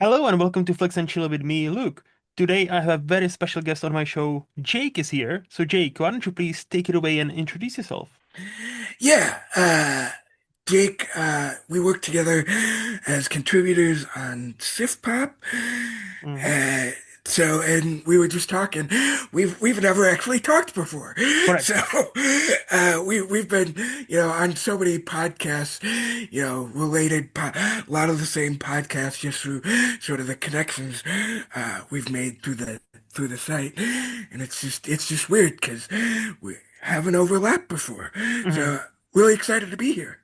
Hello and welcome to Flex and Chill with me, Luke. Today I have a very special guest on my show. Jake is here. So Jake, why don't you please take it away and introduce yourself? Yeah, Jake, we work together as contributors on Sif Pop. Hmm. Uh, and we were just talking. We've never actually talked before. So, Correct. we've been, on so many podcasts, a lot of the same podcasts just through sort of the connections we've made through the site, and it's just weird because we haven't overlapped before. Hmm. So, really excited to be here.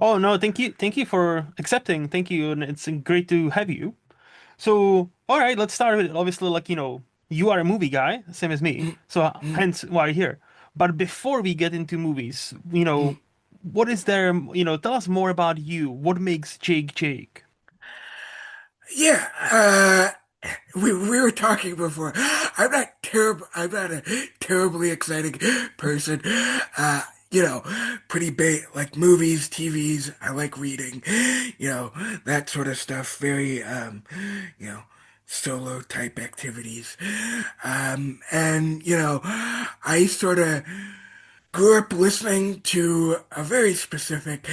Oh no, thank you for accepting. Thank you, and it's great to have you. So, all right, let's start with it. Obviously, you are a movie guy, same as me. Mm, So mm, hence why you're here. But before we get into movies, mm. what is there? Tell us more about you. What makes Jake Jake? Yeah, we were talking before. I'm not a terribly exciting person. Uh, pretty big like movies, TVs. I like reading, that sort of stuff. Very you know, solo type activities. And I sort of grew up listening to a very specific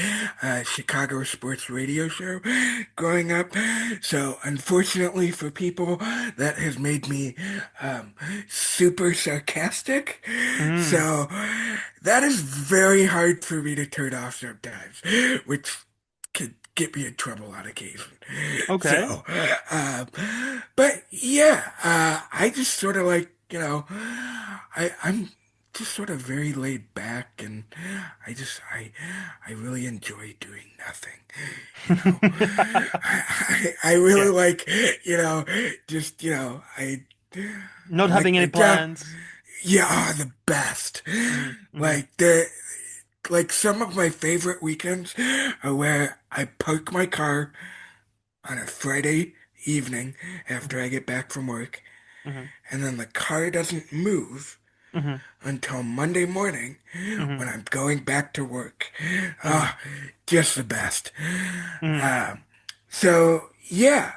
Chicago sports radio show growing up. So, unfortunately for people, that has made me um, super sarcastic. Mm, So, that is very hard for me to turn off sometimes, which could get me in trouble on occasion. okay. So, but yeah, I just sort of like, I'm just sort of very laid back, and I really enjoy doing nothing. You know, I really Yeah. like, just, Not I having like any my job. plans. Yeah, the best. Hmm. Hmm. Like the like some of my favorite weekends are where I park my car on a Friday evening after Hmm. I get back from work, Hmm. and then the car doesn't move Hmm. until Monday morning Hmm. when I'm going back to work. Hmm. Ah, just the best. Hmm. Um, so yeah,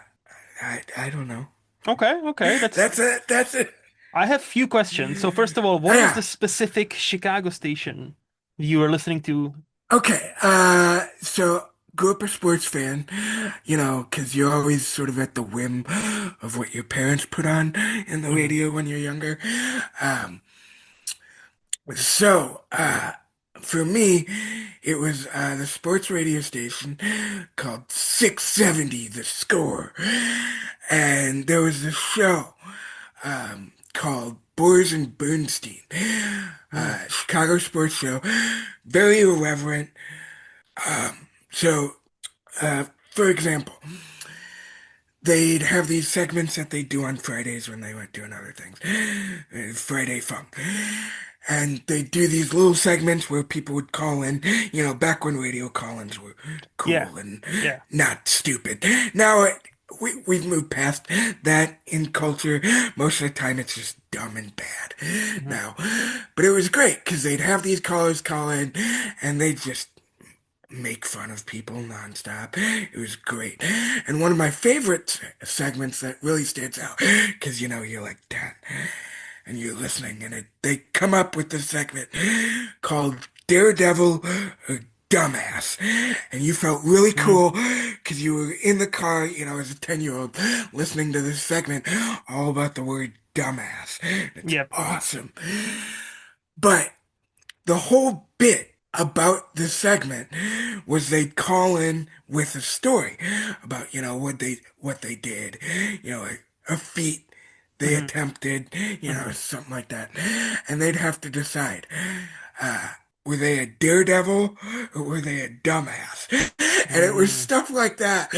I don't know. Okay, okay. That's That's it. That's it. I have few questions. So first of all, what was Yeah. the specific Chicago station you were listening to? Okay. So grew up a sports fan, because you're always sort of at the whim of what your parents put on in the Hmm. radio when you're younger. Um, So, for me, it was the sports radio station called 670 The Score. And there was this show called Boers and Bernstein, Hmm. Chicago sports show, very irreverent. So, for example, they'd have these segments that they do on Fridays when they weren't doing other things. Friday Funk. And they do these little segments where people would call in, back when radio call-ins were Yeah. cool and Yeah. not stupid. Now we've moved past that in culture. Most of the time it's just dumb and bad Hmm. now. But it was great because they'd have these callers call in and they just make fun of people nonstop. It was great. And one of my favorite segments that really stands out, because you're like 10 and you're listening, and they come up with this segment called Daredevil or Dumbass. And you felt really Hmm. cool because you were in the car, as a 10-year-old, listening to this segment all about the word dumbass. It's Yep. awesome. But the whole bit about this segment was they'd call in with a story about, what they did, a feat they Hmm. attempted, Hmm. something like that. And they'd have to decide, uh, were they a daredevil or were they a dumbass? And it was Hmm. stuff like that.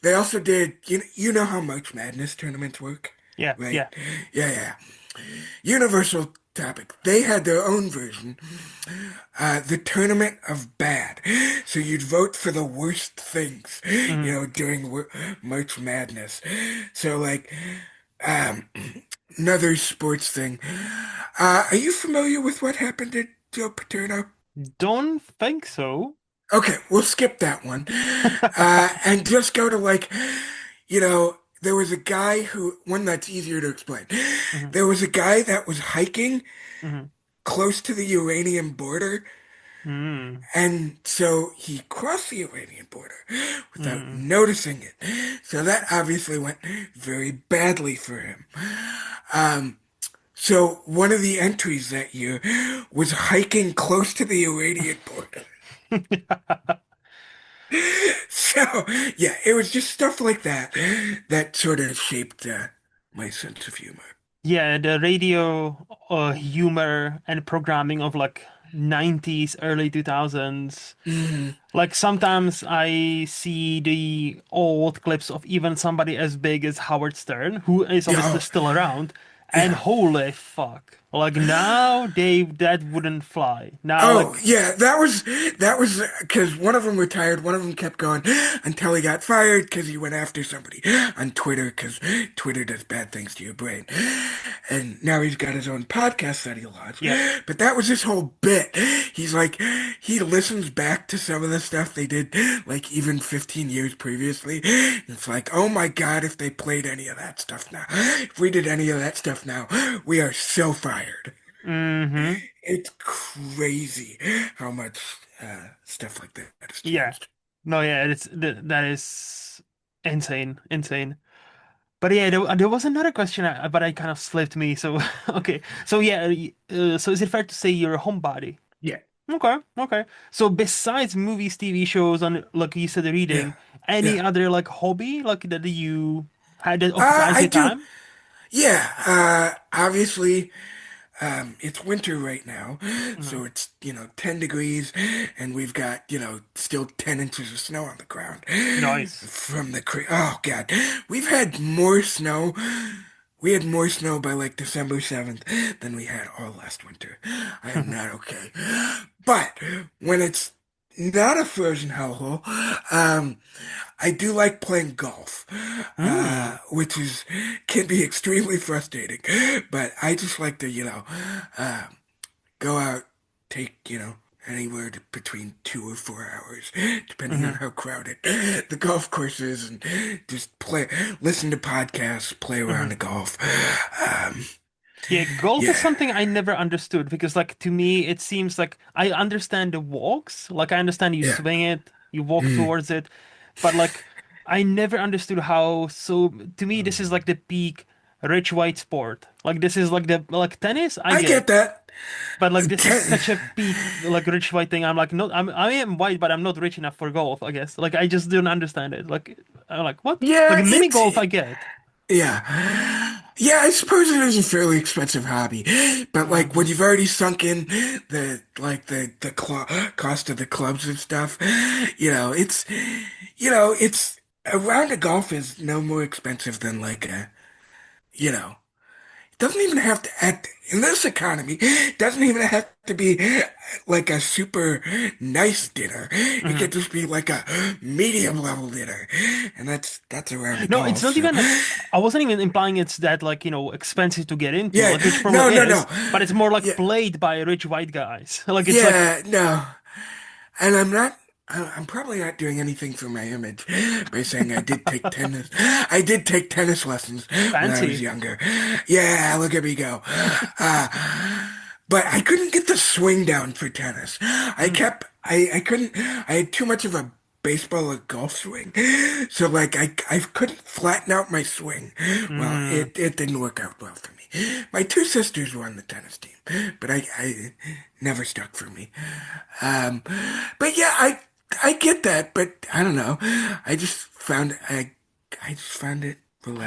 They also did, you know how March Madness tournaments work, Yeah. right? Yeah. Yeah, yeah. Universal topic. They had their own version, the Tournament of Bad. So you'd vote for the worst things, Hmm. during March Madness. So like, um, another sports thing. Are you familiar with what happened to Joe Paterno? Don't think so. Okay, we'll skip that one, and just go to like, there was a guy one that's easier to explain. Hmm. There was a guy that was hiking Hmm. close to the Iranian border, Mm. and so he crossed the Iranian border without Mm. noticing it. So that obviously went very badly for him. Um, so one of the entries that year was hiking close to the Iranian border. So, yeah, it was just stuff like that that sort of shaped my sense of humor. Yeah, the radio humor and programming of like 90s, early 2000s. Mm, Like sometimes I see the old clips of even somebody as big as Howard Stern, who is yeah, obviously oh, still around, and yeah. holy fuck. Like now they that wouldn't fly. Now Oh, like yeah, that was because one of them retired, one of them kept going until he got fired because he went after somebody on Twitter because Twitter does bad things to your brain. And now he's got his own podcast that he launched. yep. But that was his whole bit. He's like, he listens back to some of the stuff they did, like even 15 years previously. It's like, oh my God, if they played any of that stuff now, if we did any of that stuff now, we are so fired. Mm-hmm. It's crazy how much stuff like that has Yeah. changed. No, yeah, that is insane, insane. But yeah, there was another question, but I kind of slipped me. So okay, so yeah, so is it fair to say you're a homebody? Yeah, Okay, okay. So besides movies, TV shows, and like you said, yeah, reading, any yeah. other like hobby like that you had that occupies I your do. time? Yeah, obviously, it's winter right now, Mhm. so it's, 10 degrees, and we've got, still 10 inches of snow on the ground Nice. from oh God, we've had more snow. We had more snow by like December 7th than we had all last winter. I am not okay. But when it's not a frozen hellhole, I do like playing golf, Hmm. which can be extremely frustrating. But I just like to, uh, go out, take, anywhere between 2 or 4 hours, depending on Hmm. how crowded the golf course is, and just listen to podcasts, play around Hmm. the golf. Um, Yeah, golf is yeah, something I never understood because like to me it seems like I understand the walks, like I understand you yeah. swing it, you walk Mm. towards it, but like I never understood how so to me this is like the peak rich white sport. Like this is like the like tennis, I I get get it. that. But like this is Ten- such a peak like rich white thing. I'm like not I am white, but I'm not rich enough for golf, I guess. Like I just don't understand it. Like I'm like what? Like yeah, mini golf I get. yeah. Yeah, I suppose it is a fairly expensive hobby, but like when Hmm. you've already sunk in the cost of the clubs and stuff, it's a round of golf is no more expensive than like it doesn't even have to act in this economy. It doesn't even have to be like a super nice dinner. It Hmm. could just be like a medium level dinner, and that's a round of No, it's golf. not So. even. I wasn't even implying it's that like expensive to get into, Yeah, like which probably no, no, no. is, but it's more like Yeah, played by rich white guys. Like it's like yeah, no. And I'm probably not doing anything for my image by saying I did take tennis. I did take tennis lessons when I was fancy. younger. Yeah, look at me go. Uh, but I couldn't get the swing down for tennis. Mm, I couldn't, I had too much of a baseball or golf swing. So like I couldn't flatten out my swing. Well, mm. it didn't work out well for me. My two sisters were on the tennis team, but I never stuck for me. Um, but yeah, I get that, but I don't know. I just found it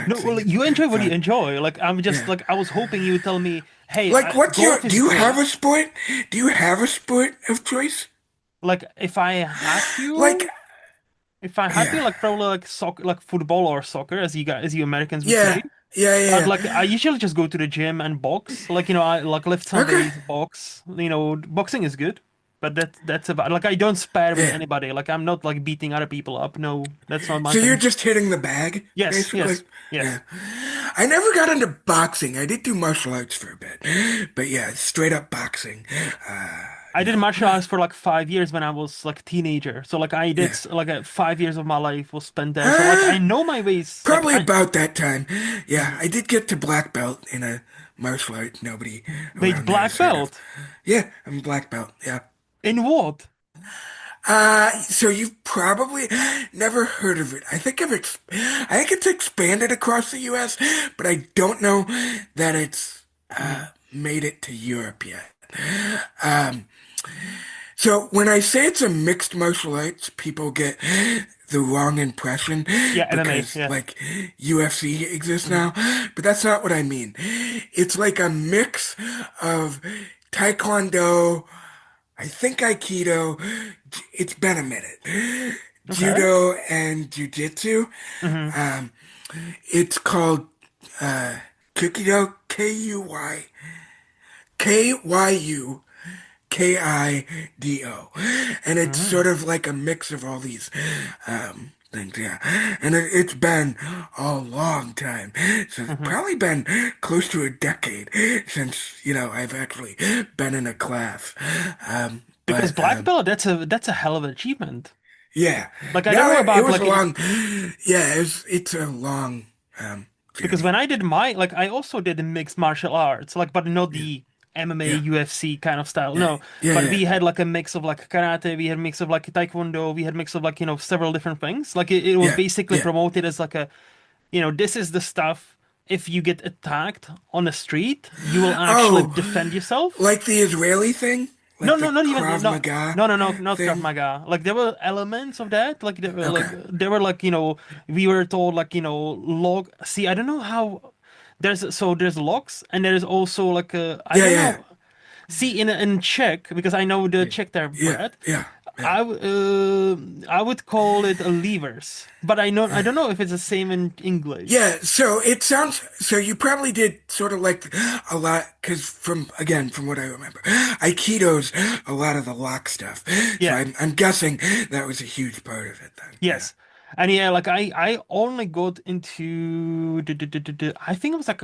No, well, relaxing like, and you enjoy what you fun. enjoy. Like I'm just Yeah. like I was hoping you would tell me, hey, Like, golf do is you have great. a sport? Do you have a sport of choice? Like Like, if I had to, yeah, like probably like soccer, like football or soccer, as you guys, as you Americans would say. yeah, yeah, But yeah, like I usually just go to the gym and box. Like I like lift yeah. some Okay, weights, box. Boxing is good, but that's about like I don't spar with yeah. anybody. Like I'm not like beating other people up. No, that's not my So you're thing. just hitting the bag, Yes, basically? yes, yes. Yeah. I never got into boxing. I did do martial arts for a bit, but yeah, straight up boxing. I you did know. martial arts for like 5 years when I was like a teenager. So like I did Yeah. like 5 years of my life was spent there. So like I Uh, know my ways. Like Probably I about that time. Yeah, Mhm. I did get to black belt in a martial art nobody Wait, around there has black heard of. belt Yeah, I'm black belt. Yeah. in what? So you've probably never heard of it. I think it's expanded across the US, but I don't know that it's Hmm. made it to Europe yet. Um, so when I say it's a mixed martial arts, people get the wrong impression Yeah, MMA. because Yeah. like UFC exists Hmm. now, but that's not what I mean. It's like a mix of Taekwondo, I think Aikido, it's been a minute. Okay. Judo and Jiu-Jitsu. Hmm. Um, it's called uh, Kikido, Kido. And it's Hmm. sort of like a mix of all these things, yeah. And it's been a long time. So it's Hmm. probably been close to a decade since, I've actually been in a class. Because But black belt, that's a hell of an achievement. Yeah. Like I don't No, know it about was a like long, yeah, it's a long because journey. when I did my like I also did mixed martial arts, like but not Yeah, the MMA, yeah, UFC kind of style. yeah, No, yeah, but yeah, we had like a mix of like karate, we had a mix of like taekwondo, we had a mix of like several different things. Like it was yeah, basically yeah. promoted as like a this is the stuff. If you get attacked on the street, you will actually Oh, defend yourself. like the Israeli thing? No, Like the no, not even Krav no, Maga no, no, no, not Krav thing? Maga. Like there were elements of that. Okay. There were like we were told like log. See, I don't know how. There's logs and there's also like I Yeah, don't yeah, know. See in Czech because I know the yeah, Czech they're yeah, bred. yeah, yeah. I would call it a levers, but I don't know if it's the same in English. Yeah, so it sounds so you probably did sort of like a lot because from what I remember, Aikido's a lot of the lock stuff. So Yeah. I'm guessing that was a huge part of it then. Yeah. Yes. And yeah, like I only got into I think it was like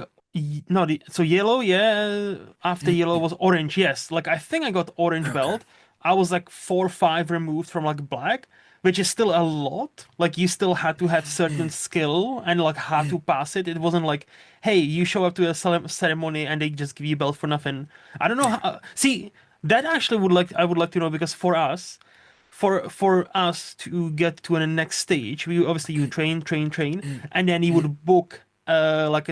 no so yellow, yeah. After Mm, yellow was orange, yes. Like I think I got orange okay. belt. I was like 4 or 5 removed from like black, which is still a lot. Like you still had to have certain Mm, skill and like how mm, to pass it. It wasn't like, hey, you show up to a ceremony and they just give you a belt for nothing. I don't know yeah. how, see, that actually I would like to know because for us to get to the next stage, we obviously you Mm, train, mm, and then you mm, would book like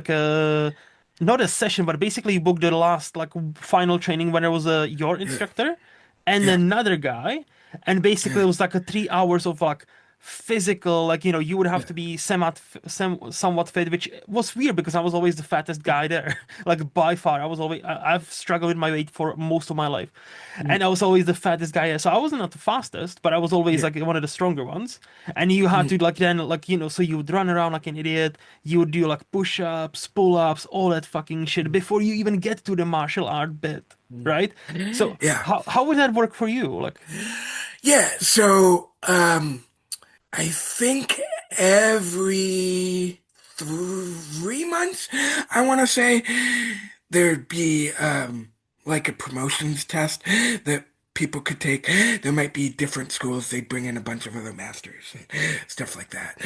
a not a session, but basically you book the last like final training when there was a your yeah. instructor and Yeah. another guy, and basically Yeah. it was like a 3 hours of like physical, like you would have Yeah. to be somewhat fit, which was weird because I was always the fattest guy there, like by far. I've struggled with my weight for most of my life, Mm, and I was always the fattest guy. So I wasn't not the fastest, but I was always yeah. like one of the stronger ones. And you had Mm, to like then like so you would run around like an idiot. You would do like push-ups, pull-ups, all that fucking shit mm, before you even get to the martial art bit, mm. right? So Yeah. how would that work for you? Like, Yeah. So, I think every 3 months, I want to say, there'd be like a promotions test that people could take. There might be different schools, they'd bring in a bunch of other masters and stuff like that.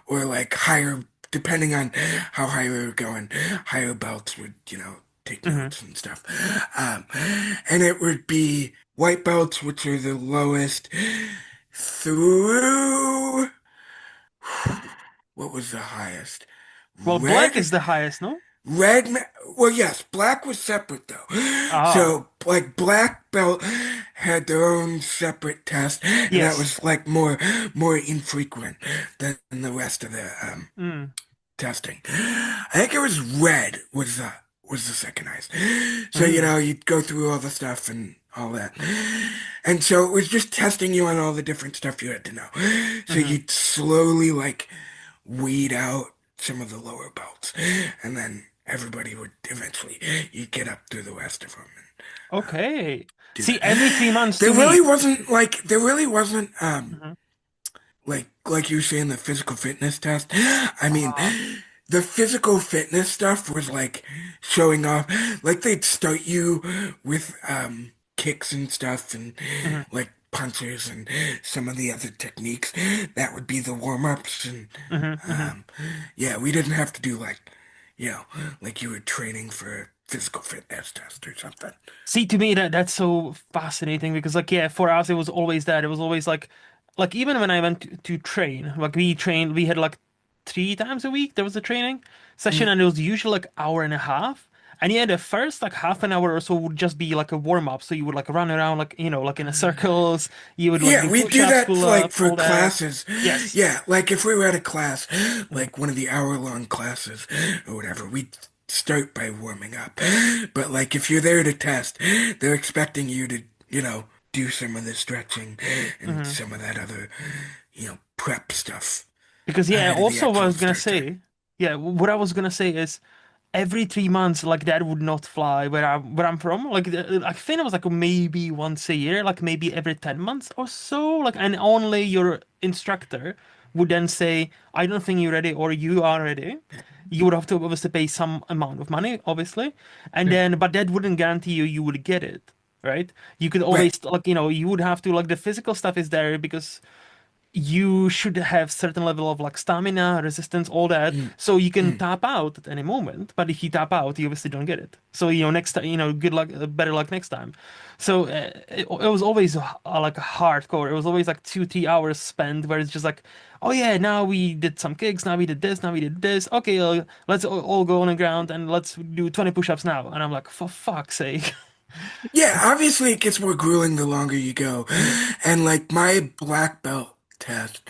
Or like higher, depending on how high we were going, higher belts would, take mhm. notes and stuff. Um, and it would be white belts, which are the lowest, through what was the highest? Well, black Red? is the highest, no? Red, well, yes, black was separate though. Ah, So, like, black belt had their own separate test, and that yes. was like more infrequent than the rest of the Mm, testing. I think it was red was the second highest. So, mm, you'd go through all the stuff and all that. And so it was just testing you on all the different stuff you had to know. So mhm. you'd slowly like weed out some of the lower belts. And then everybody would eventually you get up through the rest of them and Okay. do See, that. every 3 months to me. There really wasn't Mhm. like you were saying, the physical fitness test. I mean, Uh, the physical fitness stuff was like showing off. Like they'd start you with kicks and stuff and hmm like punches and some of the other techniques. That would be the warm-ups and hmm hmm um, yeah, we didn't have to do like, you know, like you were training for a physical fitness test or something. See, to me that's so fascinating because like yeah, for us it was always that. It was always like even when I went to train, like we trained, we had like 3 times a week there was a training session, Mm, and it was usually like hour and a half. And yeah, the first like half an hour or so would just be like a warm up. So you would like run around like like in a circles. You would like yeah, do we do push-ups, that like pull-ups, for all that. classes. Yes. Yeah, like if we were at a class, Mhm. like one of the hour-long classes or whatever, we start by warming up. But like if you're there to test, they're expecting you to, do some of the stretching and Mhm. some of that other, prep stuff Because yeah, ahead of the also what I actual was gonna start time. say, yeah, what I was gonna say is every 3 months, like that would not fly where I'm from. Like I think it was like maybe once a year, like maybe every 10 months or so. Like and only your instructor would then say, "I don't think you're ready," or "You are ready." You would have to obviously pay some amount of money, obviously, and Yeah. then but that wouldn't guarantee you would get it, right? You could Right. always like you would have to like the physical stuff is there because you should have certain level of like stamina, resistance, all that, Mm, so you can mm. tap out at any moment. But if you tap out, you obviously don't get it. So next time, good luck, better luck next time. So it was always like a hardcore. It was always like 2, 3 hours spent where it's just like, oh yeah, now we did some kicks, now we did this, now we did this. Okay, let's all go on the ground and let's do 20 push-ups now. And I'm like, for fuck's sake. Yeah, obviously it gets more grueling the longer you go. And like my black belt test,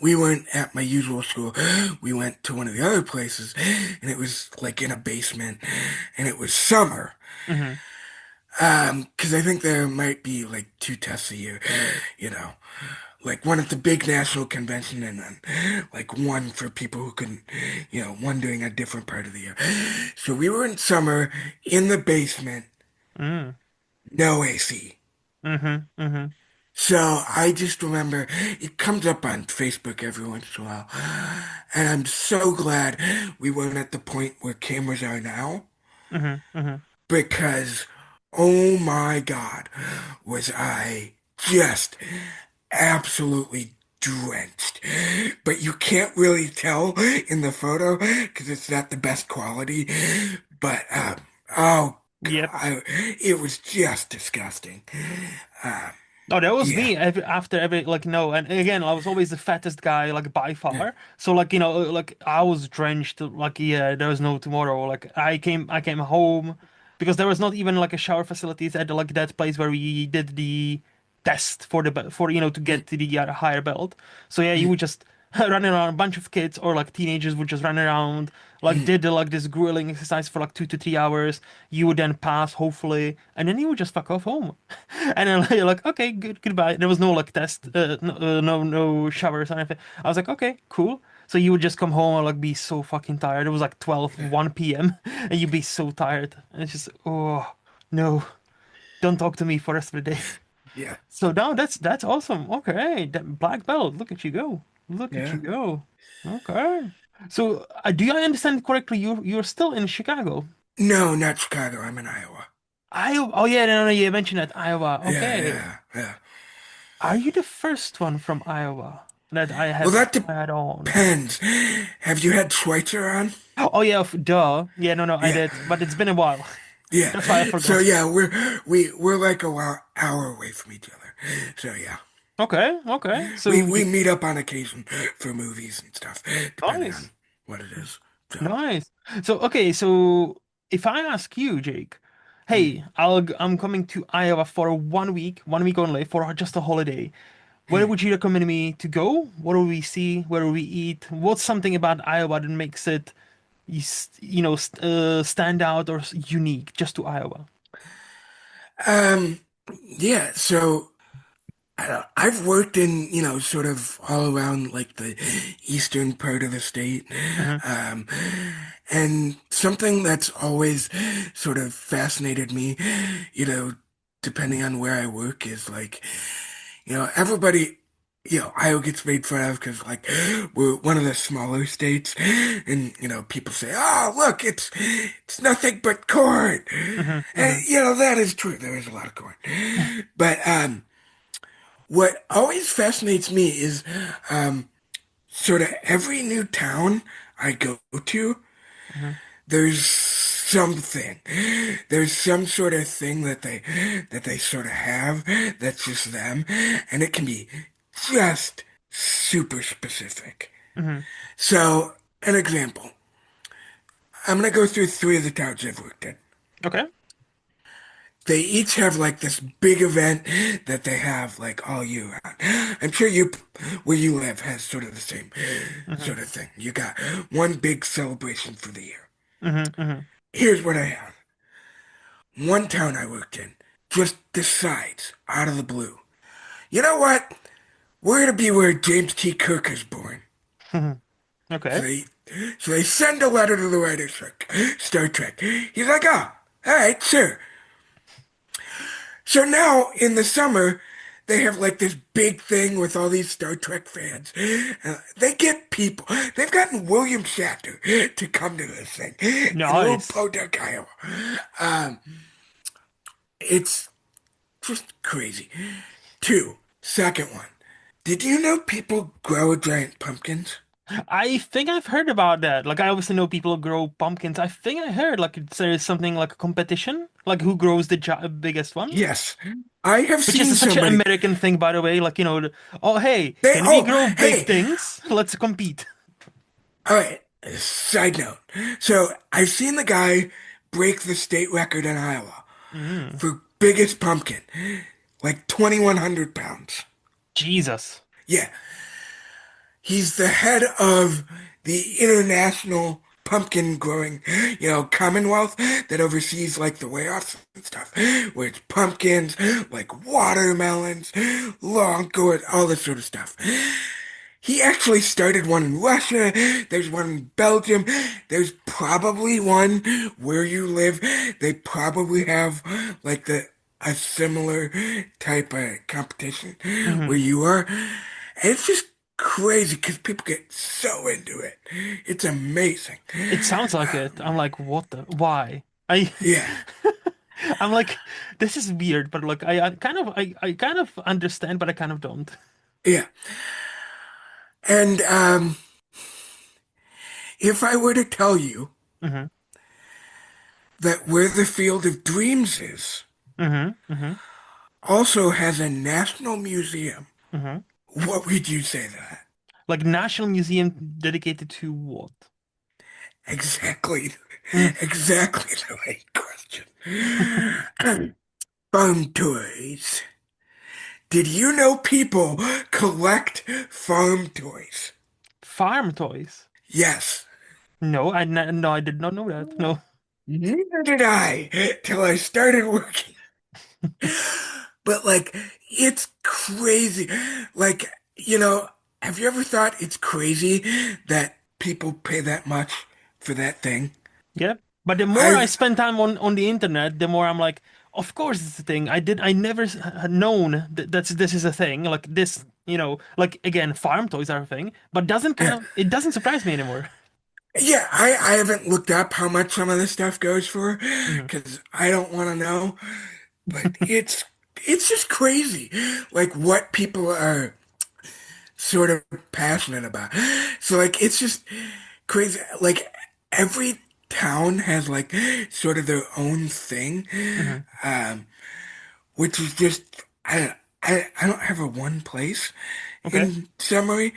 we weren't at my usual school. We went to one of the other places and it was like in a basement and it was summer. hmm 'Cause I think there might be like two tests a year, you know, like one at the big national convention and then like one for people who couldn't, one during a different part of the year. So we were in summer in the basement, hmm no AC. hmm So I just remember it comes up on Facebook every once in a while. And I'm so glad we weren't at the point where cameras are now hmm hmm because, oh my God, was I just absolutely drenched. But you can't really tell in the photo because it's not the best quality. But, oh God, Yep. it was just disgusting. Um, Oh, that was yeah. me after every like no, and again, I was always the fattest guy like by Yeah. far. So like like I was drenched. Like yeah, there was no tomorrow. Like I came home because there was not even like a shower facilities at like that place where we did the test for for to Mm, get to the higher belt. So yeah, you mm, would just run around. A bunch of kids or like teenagers would just run around, like mm. did like this grueling exercise for like 2 to 3 hours. You would then pass hopefully, and then you would just fuck off home. And then you're like, okay, goodbye. There was no like test, no showers or anything. I was like, okay, cool. So you would just come home and like be so fucking tired. It was like 12, Yeah. 1 p.m. and you'd be so tired. And it's just, oh no, don't talk to me for the rest of the day. Yeah. So now that's awesome. Okay, that black belt. Look at you go. Look at you Yeah. go. Okay. So do I understand correctly? You're still in Chicago. No, not Chicago. I'm in Iowa. Iowa. Oh yeah, no, no, you mentioned that Iowa. Yeah, Okay. yeah, yeah. Are you the first one from Iowa that I Well, have that had on? depends. Have you had Schweitzer on? Oh yeah, duh. Yeah, no, no, I Yeah, did, but it's been a while. yeah. That's why I So forgot. yeah, we're like hour away from each other. So yeah, Okay, okay. we So we meet up on occasion for movies and stuff, depending on nice, what it is. So nice. So okay, so if I ask you, Jake, mm, hey, I'm coming to Iowa for 1 week, 1 week only for just a holiday. Where mm. would you recommend me to go? What will we see? Where will we eat? What's something about Iowa that makes it, stand out or unique just to Iowa? Um, yeah. So. I've worked in, sort of all around like the eastern part of the state. hmm Um, and something that's always sort of fascinated me, you know, depending on where I work is like, everybody. Iowa gets made fun of because like we're one of the smaller states, and people say, "Oh, look, it's nothing but corn," Hmm. and Hmm. that is true. There is a lot of corn, but what always fascinates me is um, sort of every new town I go to, Hmm. there's something. There's some sort of thing that they sort of have that's just them, and it can be just super specific. Hmm. So, an example. I'm gonna go through three of the towns I've worked in. Okay. They each have like this big event that they have like all year round. I'm sure where you live, has sort of the same Hmm. sort of thing. You got one big celebration for the year. Hmm. Hmm. Here's what I have. One town I worked in just decides out of the blue. You know what? We're gonna be where James T. Kirk is born. Hmm. So Okay. they so they send a letter to the writer for Star Trek. He's like, oh, all right, sure. So now in the summer, they have like this big thing with all these Star Trek fans. They get people. They've gotten William Shatner to come to this thing in little Nice. Podunk, Iowa. Um, it's just crazy. Two, second one. Did you know people grow giant pumpkins? I think I've heard about that. Like I obviously know people grow pumpkins. I think I heard like there is something like a competition, like who grows the biggest one, Yes. I have which is seen such an somebody. American thing, by the way. Like oh hey, They, can we oh, grow big hey, things? Let's compete. all right. Side note. So I've seen the guy break the state record in Iowa Mm. for biggest pumpkin, like 2,100 pounds. Jesus. Yeah. He's the head of the International Pumpkin Growing, Commonwealth that oversees like the way-offs and stuff, where it's pumpkins, like watermelons, long gourd, all this sort of stuff. He actually started one in Russia. There's one in Belgium. There's probably one where you live. They probably have like a similar type of competition where Hmm. you are. And it's just crazy because people get so into it. It's amazing. It sounds like it. I'm like, what the? Why? I Yeah, I'm like, this is weird, but like I kind of understand, but I kind of don't. yeah. And if I were to tell you Hmm. that where the Field of Dreams is Hmm. Hmm. also has a national museum, Hmm. what would you say to that? Like National Museum dedicated to what? Exactly, Mm. exactly the right question. Farm toys. Did you know people collect farm toys? Farm toys. Yes. No, no, I did not know that. No. Neither did I till I started working. But like, it's crazy. Like, have you ever thought it's crazy that people pay that much for that thing? Yeah. But the more I I've, spend time on the internet, the more I'm like, of course it's a thing. I never had known that this is a thing. Like this, like again, farm toys are a thing, but yeah, it doesn't surprise me anymore. yeah, I haven't looked up how much some of this stuff goes for Hmm. because I don't want to know, but it's just crazy, like what people are sort of passionate about. So like it's just crazy. Like every town has like sort of their own thing, Hmm. um, which is just I don't have a one place Okay. in summary,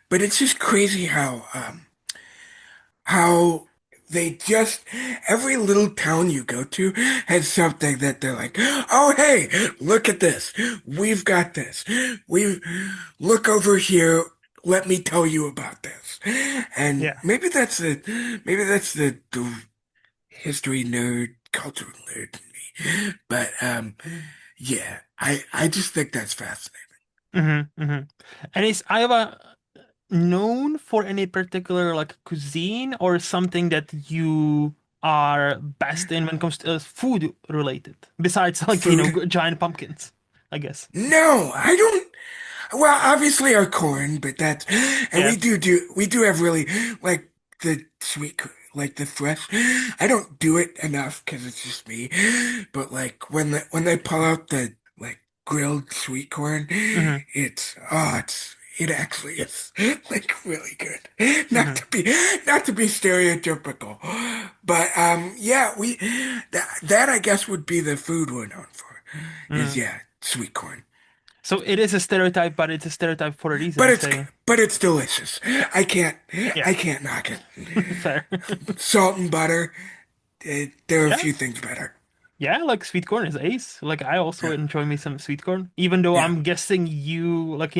but it's just crazy how they just every little town you go to has something that they're like, oh hey, look at this. We've got this. We look over here. Let me tell you about this. And Yeah. maybe that's the history nerd, cultural nerd in me. But yeah, I just think that's fascinating. Hmm. Hmm. And is Iowa known for any particular like cuisine or something that you are best in when it comes to food related? Besides, like, Food? giant pumpkins, I guess. No, I don't. Well, obviously our corn, but that's and Yeah. we do have really like the like the fresh. I don't do it enough because it's just me, but like when they pull out the like grilled sweet corn, Hmm. it actually is like really good. Hmm. Not to be stereotypical, but yeah, we that I guess would be the food we're known for is Hmm. yeah sweet corn. So it is a stereotype, but it's a stereotype for a reason, But I it's say. but it's delicious. Yeah. I can't knock it. Fair. Salt and butter. There are a Yeah. few things better. Yeah, like sweet corn is ace. Like I also Yeah. enjoy me some sweet corn, even though Yeah. I'm guessing you like,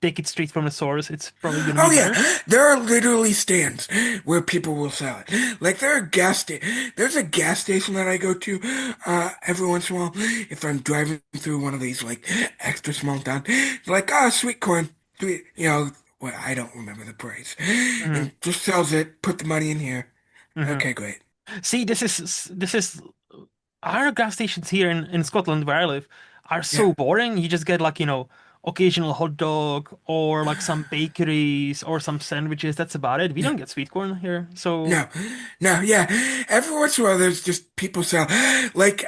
take it straight from the source, it's probably gonna be Oh yeah. better. There are literally stands where people will sell it. Like there's a gas station that I go to every once in a while if I'm driving through one of these like extra small towns. Like, oh, sweet corn. Sweet, well, I don't remember the price. Hmm. And just sells it, put the money in here. Hmm. Okay, great. See, this is our gas stations here in Scotland where I live are Yeah. so boring. You just get like, occasional hot dog or like some bakeries or some sandwiches. That's about it. We Yeah. don't get sweet corn here. So, No, no, yeah. Every once in a while, there's just people sell like,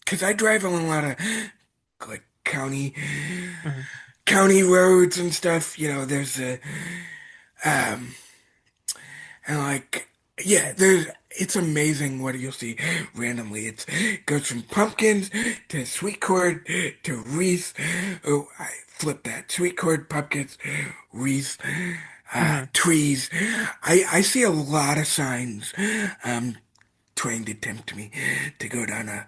'cause I drive on a lot of like mhm, county roads and stuff. There's um, and like, yeah, it's amazing what you'll see randomly. It goes from pumpkins to sweet corn to wreath. Oh, I flipped that. Sweet corn, pumpkins, wreath. mhm. Trees. I see a lot of signs um, trying to tempt me to go down a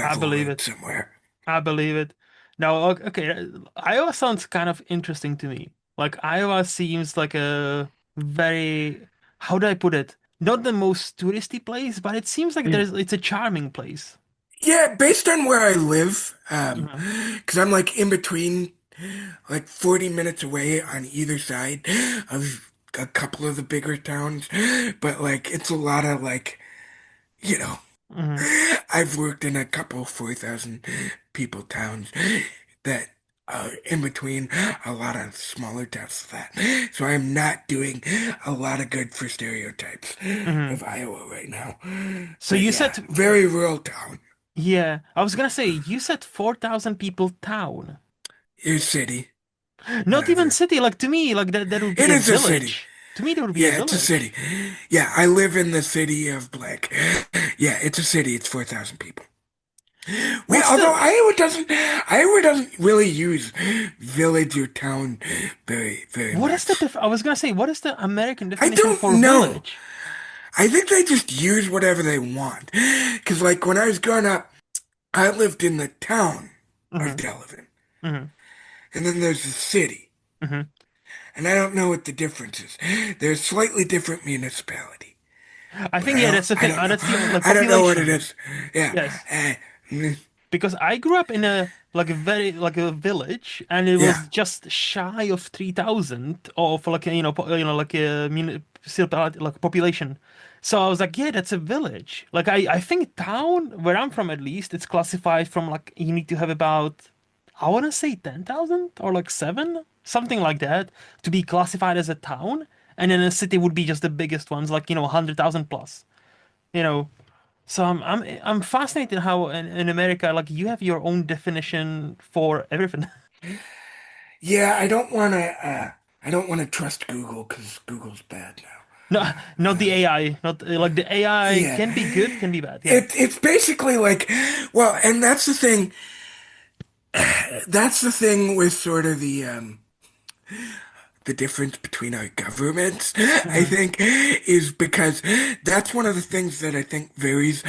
I gravel believe road it. somewhere. I believe it. Now, okay, Iowa sounds kind of interesting to me. Like Iowa seems like a very, how do I put it? Not the most touristy place, but it seems like Mm. it's a charming place. Yeah, based on where I live, Hmm. 'cause I'm like in between, like 40 minutes away on either side of a couple of the bigger towns, but like it's a lot of like, you know, Hmm. I've worked in a couple 4,000 people towns that are in between a lot of smaller towns than that. So I'm not doing a lot of good for stereotypes Hmm. of Iowa right now. So But you yeah, said, very rural town. yeah, I was gonna say you said 4,000 people town. Your city, Not even whatever. city. Like to me, like that would be It a is a city. village. To me, that would be a Yeah, it's a village. city. Yeah, I live in the city of Black. Yeah, it's a city. It's 4,000 people. What's Although the Iowa doesn't really use village or town very what is the much. def I was gonna say, what is the American I definition don't for know. village? I think they just use whatever they want. Because like when I was growing up, I lived in the town of Hmm. Delavan, Hmm. and then there's the city, Hmm. and I don't know what the difference is. They're a slightly different municipality, I but think yeah, that's the I thing. don't know. That's the like I don't know what it population. is. Yeah. Yes. Eh, mm, Because I grew up in a like a very like a village, and it yeah. was just shy of 3,000 of like like a municipality like population. So I was like, yeah, that's a village. Like I think town where I'm from at least it's classified from like you need to have about I want to say 10,000 or like seven something like that to be classified as a town, and then a city would be just the biggest ones like 100,000 plus. You know. So I'm fascinated how in America like you have your own definition for everything. Yeah, I don't want to trust Google because Google's bad No, now. not the AI, not like the AI Yeah. can be good, can be bad. Yeah. It's basically like, well, and that's the thing. That's the thing with sort of the difference between our governments, I Hmm. think, is because that's one of the things that I think varies,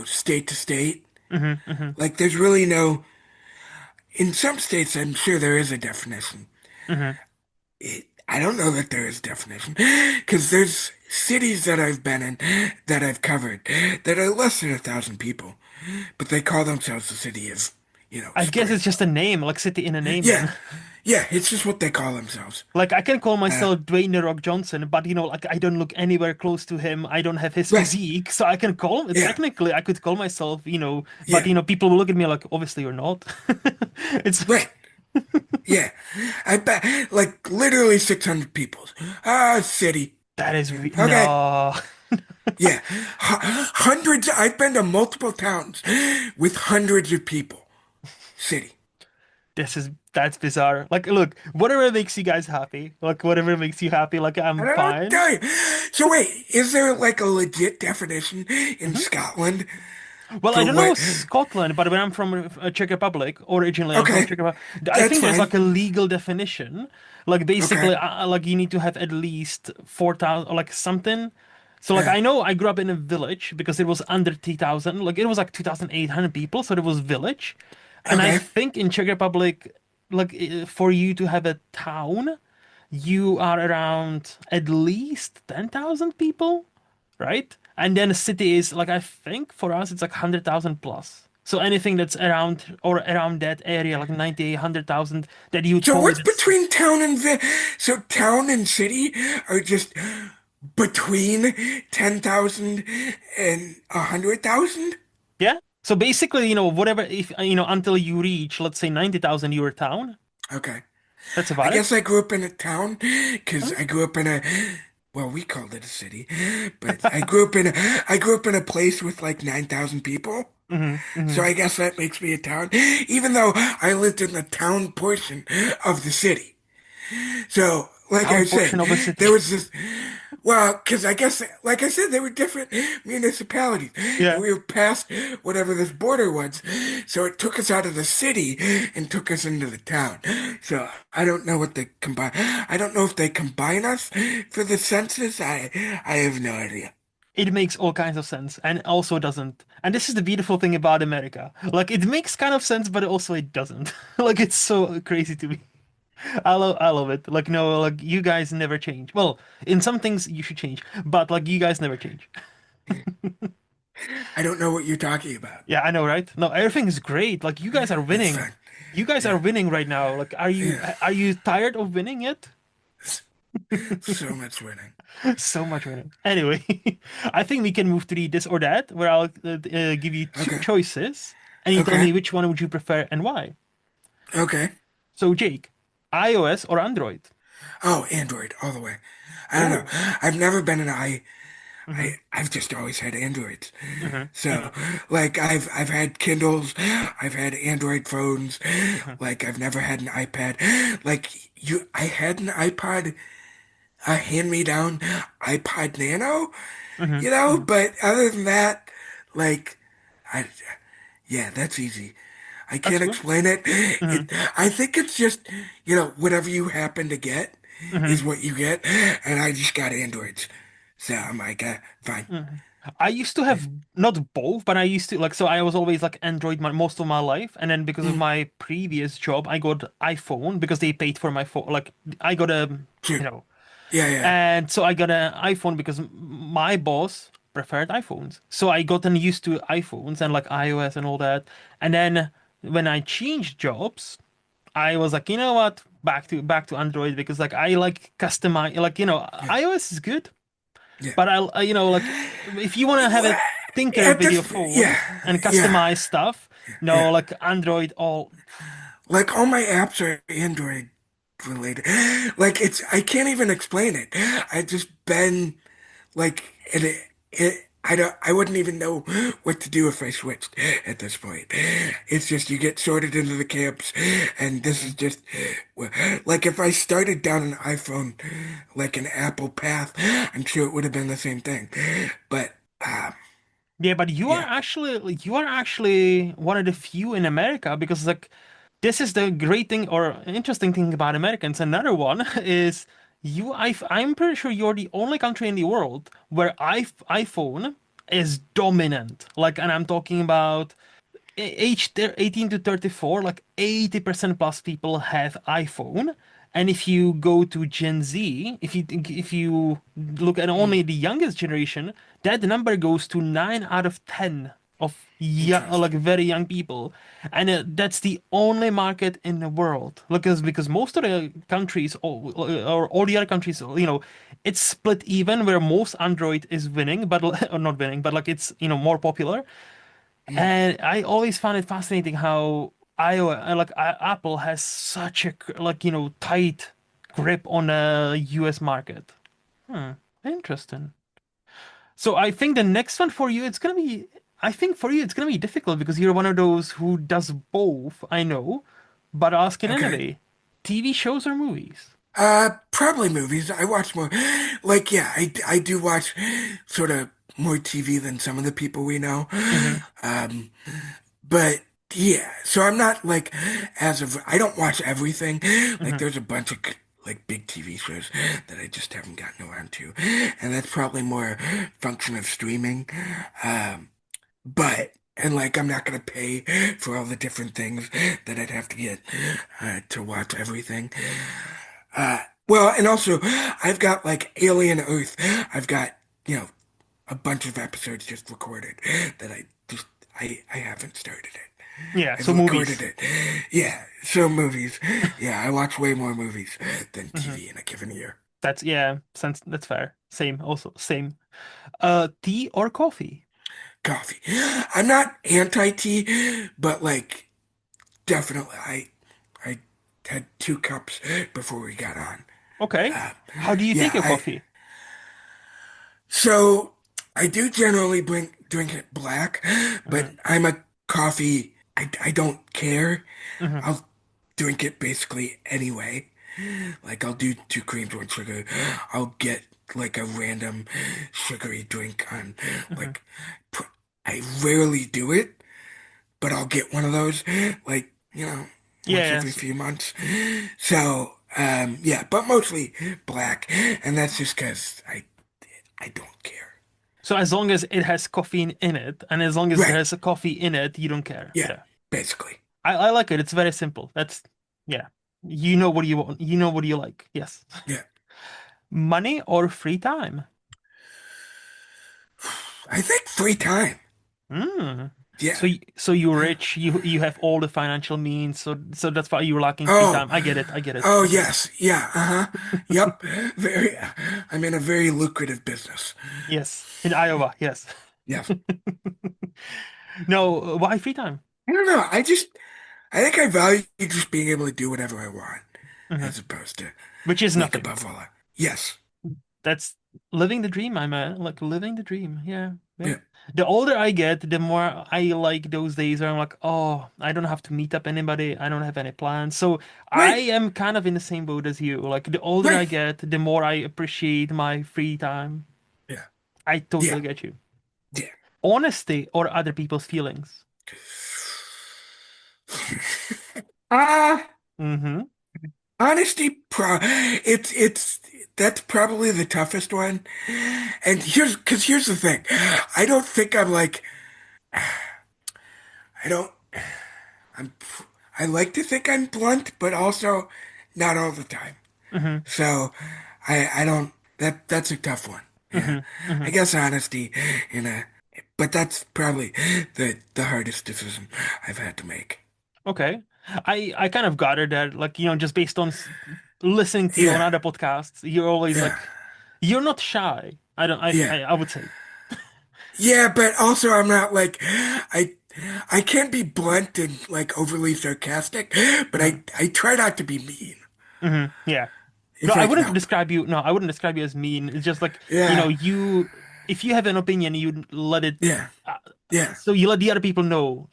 state to state. Hmm. Hmm. Like, there's really no, in some states, I'm sure there is a definition. Hmm. I don't know that there is definition because there's cities that I've been in that I've covered that are less than 1,000 people, but they call themselves the city of, I guess it's just a Springfield. name, like city in a name Yeah, then. yeah, it's just what they call themselves. Like I can call Uh, myself Dwayne The Rock Johnson, but like I don't look anywhere close to him. I don't have his right, physique, so I can call him. yeah, Technically, I could call myself, but yeah, people will look at me like, obviously you're not. It's right. Yeah, I bet like literally 600 people. Ah, city. That is Okay. no. Yeah, hundreds. I've been to multiple towns with hundreds of people. City. That's bizarre. Like, look, whatever makes you guys happy, like whatever makes you happy, like I I'm don't know what to fine. tell you. So wait, is there like a legit definition in Mhm. Scotland Well, I for don't know what? Scotland, but when I'm from Czech Republic, originally I'm from Okay, Czech Republic, I that's think there's like fine. a legal definition. Like Okay, basically, like you need to have at least 4,000, or like something. So like yeah, I know I grew up in a village because it was under 3,000, like it was like 2,800 people, so it was village. And I okay. think in Czech Republic, like for you to have a town, you are around at least 10,000 people, right? And then a city is like I think for us it's like 100,000 plus. So anything that's around or around that area, like 90, 100,000, that you would So call it what's a city. between town and so town and city are just between 10,000 and 100,000? Yeah. So basically, whatever, if, until you reach, let's say 90,000, you're a town. Okay. That's I about it. guess I grew up in a town because Mhm. I grew up in a, well, we called it a city, but I grew up in a place with like 9,000 people. Hmm. So Hmm. I guess that makes me a town, even though I lived in the town portion of the city. So, like I Town was saying, portion of a city. there was this, well, because I guess, like I said, there were different municipalities, and Yeah. we were past whatever this border was. So it took us out of the city and took us into the town. So I don't know what they combine. I don't know if they combine us for the census. I have no idea. It makes all kinds of sense and also doesn't. And this is the beautiful thing about America. Like it makes kind of sense, but also it doesn't. Like it's so crazy to me. I love it. Like no, like you guys never change. Well, in some things you should change, but like you guys never change. I don't know what you're talking about. Yeah, I know, right? No, everything is great. Like you guys are It's winning. fun. You guys are Yeah, winning right now. Like are you yeah. are you tired of winning yet? So much winning. So much winning. Anyway, I think we can move to the this or that, where I'll give you two Okay. choices, and you tell Okay. me which one would you prefer and why. Okay. So, Jake, iOS or Android? Oh, Android all the way. I don't know. Oh. I've never been an Mm-hmm. I've just always had Androids. Mm-hmm. So, Mm-hmm. like I've had Kindles, I've had Android phones, Mm-hmm. like I've never had an iPad. Like I had an iPod, a hand-me-down iPod Nano, Mm-hmm. Mm-hmm. but other than that, like I yeah, that's easy. I That's can't cool. explain it. Mm-hmm. I think it's just, whatever you happen to get Mm-hmm. is what you get, and I just got Androids. So I'm like, fine. Mm-hmm. I used to have not both, but I used to like so I was always like Android most of my life, and then because of Mm, my previous job, I got iPhone because they paid for my phone. Like I got a, you sure. know, Yeah, yeah, And so I got an iPhone because my boss preferred iPhones. So I gotten used to iPhones and like iOS and all that. And then when I changed jobs, I was like, you know what? Back to Android because like I like customize like yeah, iOS is good, yeah. but like if you want to have Well, a tinker at with your this, phone yeah, and yeah, customize stuff, yeah. no, like Android all. Like all my apps are Android related. Like I can't even explain it. I've just been like, I wouldn't even know what to do if I switched at this point. It's just you get sorted into the camps, and this is Mhm. just like if I started down an iPhone, like an Apple path, I'm sure it would have been the same thing. But Yeah, but you are yeah, actually like you are actually one of the few in America because like this is the great thing or interesting thing about Americans. Another one is I'm pretty sure you're the only country in the world where iPhone is dominant. Like, and I'm talking about age 18 to 34, like 80% plus people have iPhone. And if you go to Gen Z, if you look at mm, only the youngest generation, that number goes to 9 out of 10 of young, like interesting. very young people. And that's the only market in the world. Because most of the countries or all the other countries, it's split even where most Android is winning, but or not winning, but like it's more popular. Mm, And I always found it fascinating how Apple has such a tight grip on the US market. Hmm, interesting. So I think the next one for you, I think for you, it's gonna be difficult because you're one of those who does both, I know, but asking Okay. anyway, TV shows or movies? Probably movies. I watch more. Like, yeah, I do watch sort of more TV than some of the people we know. Mm-hmm. Um, but yeah, so I'm not like I don't watch everything. Like, Mm-hmm. there's a bunch of like big TV shows that I just haven't gotten around to, and that's probably more function of streaming. Um, and like, I'm not gonna pay for all the different things that I'd have to get to watch everything. Well, and also, I've got like Alien Earth. I've got, you know, a bunch of episodes just recorded that I haven't started it. Yeah, I've so recorded movies. it. Yeah, so movies. Yeah, I watch way more movies than Mm-hmm. TV in a given year. That's fair. Same, also same. Tea or coffee? Coffee. I'm not anti-tea, but like definitely I had 2 cups before we got on. Okay. Uh, How do you take yeah, your I coffee? So I do generally drink it black, but Mm-hmm. I'm a coffee. I don't care. Mm-hmm. I'll drink it basically anyway. Like I'll do 2 creams, 1 sugar. I'll get like a random sugary drink on Mm-hmm. like pr- I rarely do it, but I'll get one of those like, once every Yes. few months. So yeah, but mostly black, and that's just 'cause I don't care. So as long as it has caffeine in it, and as long as Right. there's a coffee in it, you don't care. Yeah, Yeah. basically. I like it. It's very simple. Yeah. You know what you want. You know what you like. Yes. Yeah. Money or free time? I think free time. Mm. Yeah. So you're rich. You have all the financial means. So that's why you're lacking free Oh, time. I get it. I get it. oh I get it. yes. Yeah. Uh-huh. Yep. Very, I'm in a very lucrative business. Yes. In Iowa. Yes. Yes. No. Why free time? I don't know. I think I value just being able to do whatever I want Hmm. as opposed to Which is make nothing. above all. Yes. That's living the dream, my man. Like living the dream. Yeah, yeah. Yeah. The older I get, the more I like those days where I'm like, oh, I don't have to meet up anybody. I don't have any plans. So I Right. am kind of in the same boat as you. Like the older I Right. get, the more I appreciate my free time. Yeah. I Yeah. totally get you. Yeah. Honesty or other people's feelings. Ah, Mm-hmm. honesty, it's that's probably the toughest one. And here's the thing. I don't think I'm like I don't I'm I like to think I'm blunt, but also not all the time. Mm-hmm. So I don't that's a tough one. Yeah. Mm-hmm. Mm-hmm. I guess honesty in a but that's probably the hardest decision I've had to make. Okay. I kind of gathered that, like, just based on listening to you on Yeah. other podcasts, you're always Yeah. like, you're not shy. I don't, Yeah. I would say. Yeah, but also I'm not like I can't be blunt and like overly sarcastic, but Hmm. I try not to be mean, Hmm. Yeah. No, if I can help it. I wouldn't describe you as mean. It's just like, Yeah, if you have an opinion, you let it, yeah, uh, yeah, so you let the other people know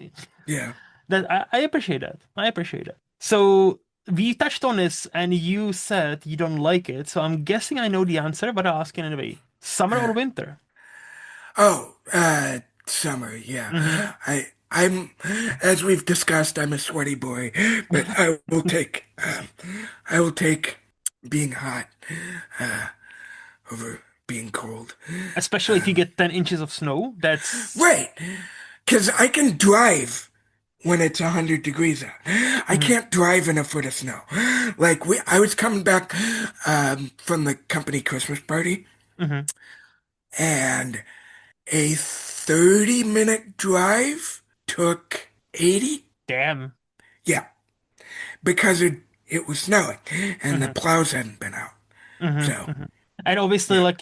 yeah, that I appreciate that. I appreciate it. So we touched on this and you said you don't like it. So I'm guessing I know the answer, but I'll ask you anyway. Summer or yeah. winter? Oh, summer, yeah. Hmm. I'm as we've discussed, I'm a sweaty boy, but I will take being hot uh over being cold. Especially if you Um, get 10 inches of snow. That's. right. Because I can drive when it's 100 degrees out. I Hmm. can't drive in a foot of snow. Like I was coming back from the company Christmas party, Hmm. and a 30-minute drive took 80. Damn. Yeah, because it was snowing and the Hmm. plows hadn't been out. Hmm. So hmm And obviously, yeah, like,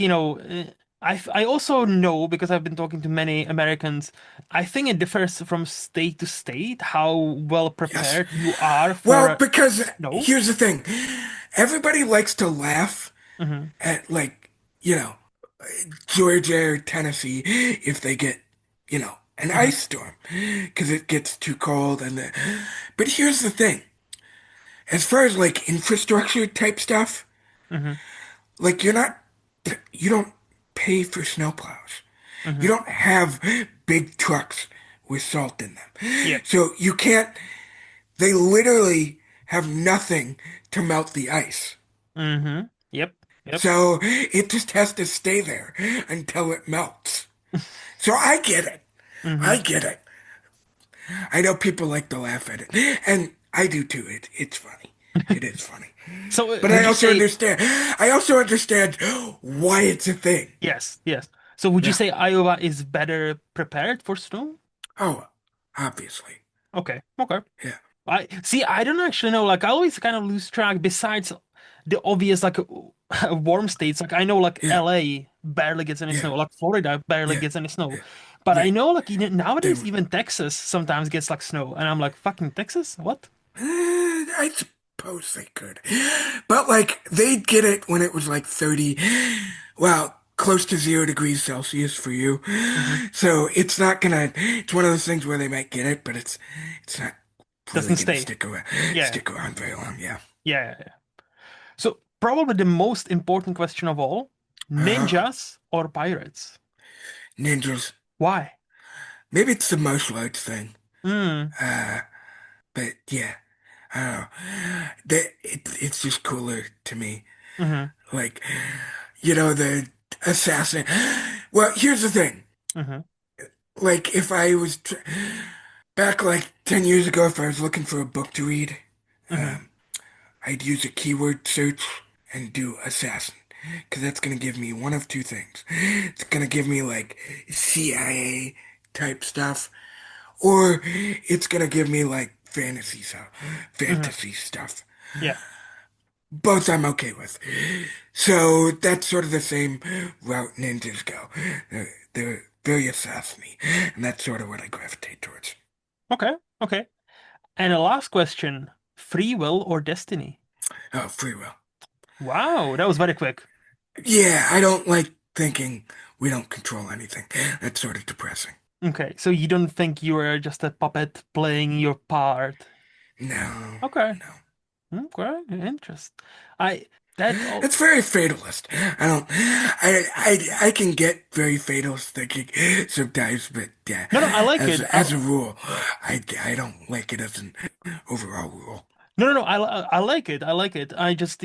I also know because I've been talking to many Americans. I think it differs from state to state how well Yes. prepared you are for Well, because snow. here's the thing. Everybody likes to laugh Hmm. at like, you know, Georgia or Tennessee if they get, an Hmm. ice storm because it gets too cold but here's the thing. As far as like infrastructure type stuff, Hmm. like you don't pay for snowplows. You Hmm. don't have big trucks with salt in them. Yep. So you can't, they literally have nothing to melt the ice. Hmm. Yep. Yep. So it just has to stay there until it melts. So I get it. I Hmm. get it. I know people like to laugh at it, and I do too. It's funny. It is funny. So But would I you also say understand. I also understand why it's a thing. yes? Yes. So would you Yeah. say Iowa is better prepared for snow? Oh, obviously. Okay. Okay. Yeah. I see. I don't actually know. Like, I always kind of lose track. Besides the obvious, like, warm states, like I know, like Yeah. LA barely gets any Yeah. snow. Like Florida barely Yeah. gets any snow. Yeah. But I Right. know, like, They, nowadays, even Texas sometimes gets like snow, and I'm like, fucking Texas? What? I suppose they could. But like they'd get it when it was like 30, well, close to 0 degrees Celsius for you. Hmm. So it's one of those things where they might get it, but it's not really Doesn't gonna stay. Yeah. stick around very long. Yeah. Yeah. Yeah. Yeah. So probably the most important question of all: Uh, ninjas or pirates? ninjas. Why? Maybe it's the martial arts thing. Hmm. Uh, but yeah, I don't know. It's just cooler to me. Hmm. Like, the assassin. Well, here's the thing. Hmm. Like, if I was back like 10 years ago, if I was looking for a book to read, Hmm. um, I'd use a keyword search and do assassin. Because that's going to give me one of two things. It's going to give me like CIA type stuff, or it's going to give me like Hmm. fantasy stuff. Yeah. Both I'm okay with. So that's sort of the same route ninjas go. They're very assassiny, and that's sort of what I gravitate towards. Okay. Okay. And a last question, free will or destiny? Oh, free will. Wow, that was very quick. Yeah, I don't like thinking we don't control anything. That's sort of depressing. Okay, so you don't think you are just a puppet playing your part? No, Okay, no. okay, interest. I that oh, That's very fatalist. I can get very fatalist thinking sometimes, but yeah, no, no, I like it. as a rule, I don't like it as an overall rule. No, no, no, I like it. I like it. I just,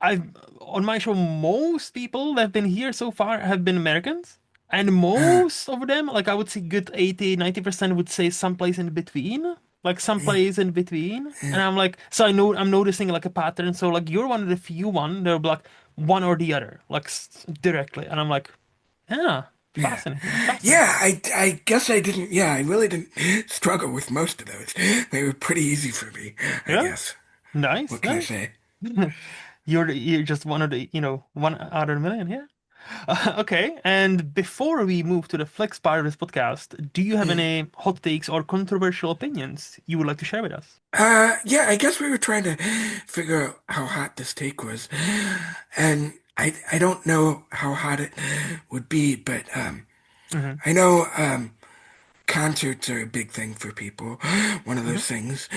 I've on my show, most people that have been here so far have been Americans. And Uh, most of them, like I would say good 80-90% would say someplace in between. Like yeah, someplace in between. yeah, And I'm like, so I know I'm noticing like a pattern. So like you're one of the few one, they're like one or the other, like directly. And I'm like, yeah, yeah. fascinating, fascinating. Yeah, I guess I didn't, yeah, I really didn't struggle with most of those. They were pretty easy for me, I Yeah, guess. nice, What can I nice. say? You're just one of the, one out of a million, yeah. Okay, and before we move to the flex part of this podcast, do you have Mm. any hot takes or controversial opinions you would like to share with us? Yeah, I guess we were trying to figure out how hot this take was. And I don't know how hot it would be, but Hmm. I know concerts are a big thing for people. One of Hmm. those things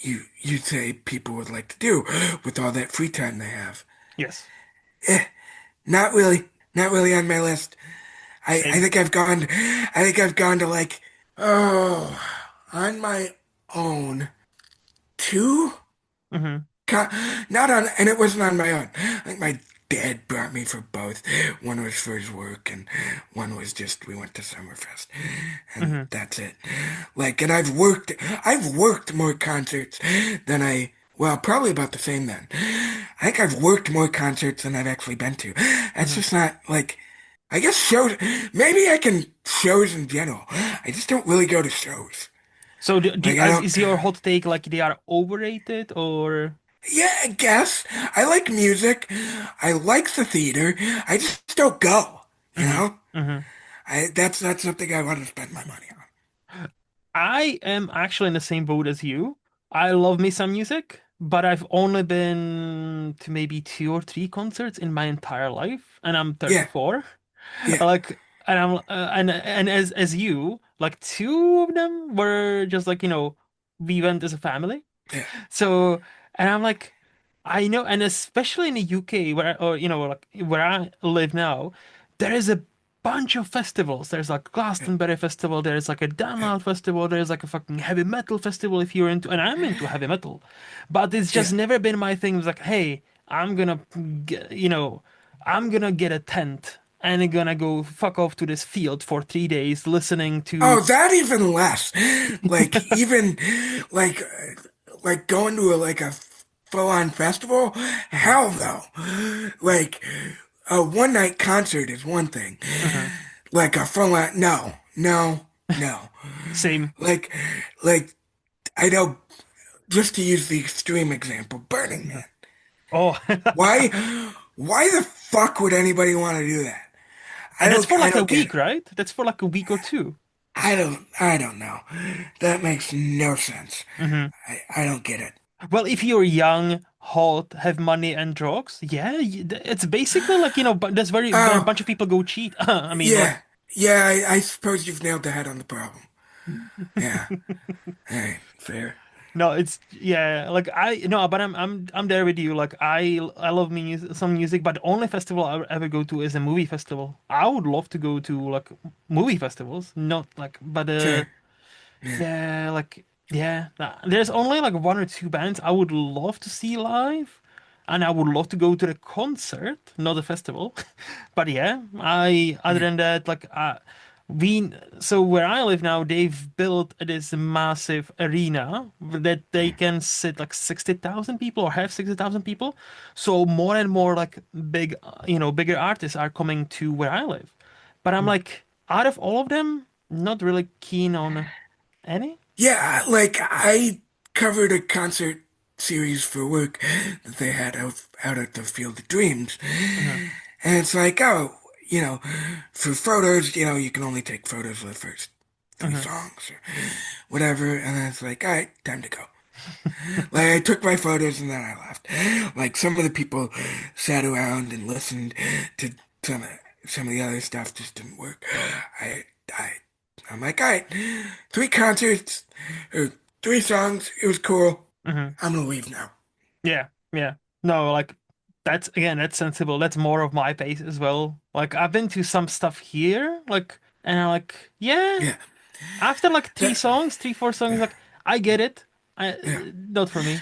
you say people would like to do with all that free time they have. Yes, Eh, not really, not really on my list. I same. think I've gone to like, oh, on my own, two? Hmm. Con Not on, and it wasn't on my own. I think my dad brought me for both. One was for his work, and one was just we went to Summerfest, and Hmm. that's it. Like, and I've worked more concerts than well, probably about the same then. I think I've worked more concerts than I've actually been to. That's Hmm. just not like, I guess shows, maybe I can shows in general. I just don't really go to shows. So Like, I don't. is your hot take like they are overrated or? Yeah, I guess. I like music. I like the theater. I just don't go. You Hmm. know, Hmm. that's something I want to spend my money on. I am actually in the same boat as you. I love me some music, but I've only been to maybe two or three concerts in my entire life, and I'm Yeah, 34. yeah, Like, and I'm and as you, like two of them were just like, we went as a family. yeah, So, and I'm like, I know, and especially in the UK, where, or like where I live now, there is a bunch of festivals. There's like yeah, Glastonbury Festival, there's like a yeah, Download Festival, there's like a fucking heavy metal festival if you're into, and I'm into heavy metal, but it's yeah. just never been my thing. It's like, hey, I'm gonna, get, I'm gonna get a tent. And I'm gonna go fuck off to this field for 3 days listening to. Oh, that even less. Like even like like going to a full-on festival. Mhm, Hell no. Like a one-night concert is one thing. mhm. Like a full-on no, no, no. Same. Like like I know just to use the extreme example, Burning Mhm. Man. Oh. Why why the fuck would anybody want to do that? And that's for I like a don't get week, it. right? That's for like a week or two. I don't know. That makes no sense. Hmm. I don't get it. Well, if you're young, hot, have money and drugs, yeah, it's basically like, but that's where a Oh, bunch of people go cheat. I mean, yeah. like, Yeah, I suppose you've nailed the head on the problem. Yeah. All right, fair. no, it's yeah, like I no, but I'm there with you. Like I love some music, but the only festival I would ever go to is a movie festival. I would love to go to like movie festivals, not like, but Sure. Yeah. yeah, like yeah. There's only like one or two bands I would love to see live, and I would love to go to the concert, not the festival. But yeah, I other Yeah. than that, like we so where I live now, they've built this massive arena that they can sit like 60,000 people or have 60,000 people. So more and more like bigger artists are coming to where I live. But I'm like, out of all of them, not really keen on any? Yeah, like I covered a concert series for work that they had out at the Field of Dreams. Hmm. And it's like, oh, for photos, you can only take photos of the first three Hmm. songs or whatever. And then it's like, all right, time to go. Like I took my photos and then I left. Like some of the people sat around and listened to some of, some of the other stuff just didn't work. I I I'm like, all right, three concerts or three songs. It was cool. Hmm. I'm gonna leave now. Yeah, yeah. No, like that's sensible. That's more of my pace as well. Like I've been to some stuff here, like, and I'm like, yeah. Yeah, After like that three, four songs, yeah like I get it. yeah. Not for me.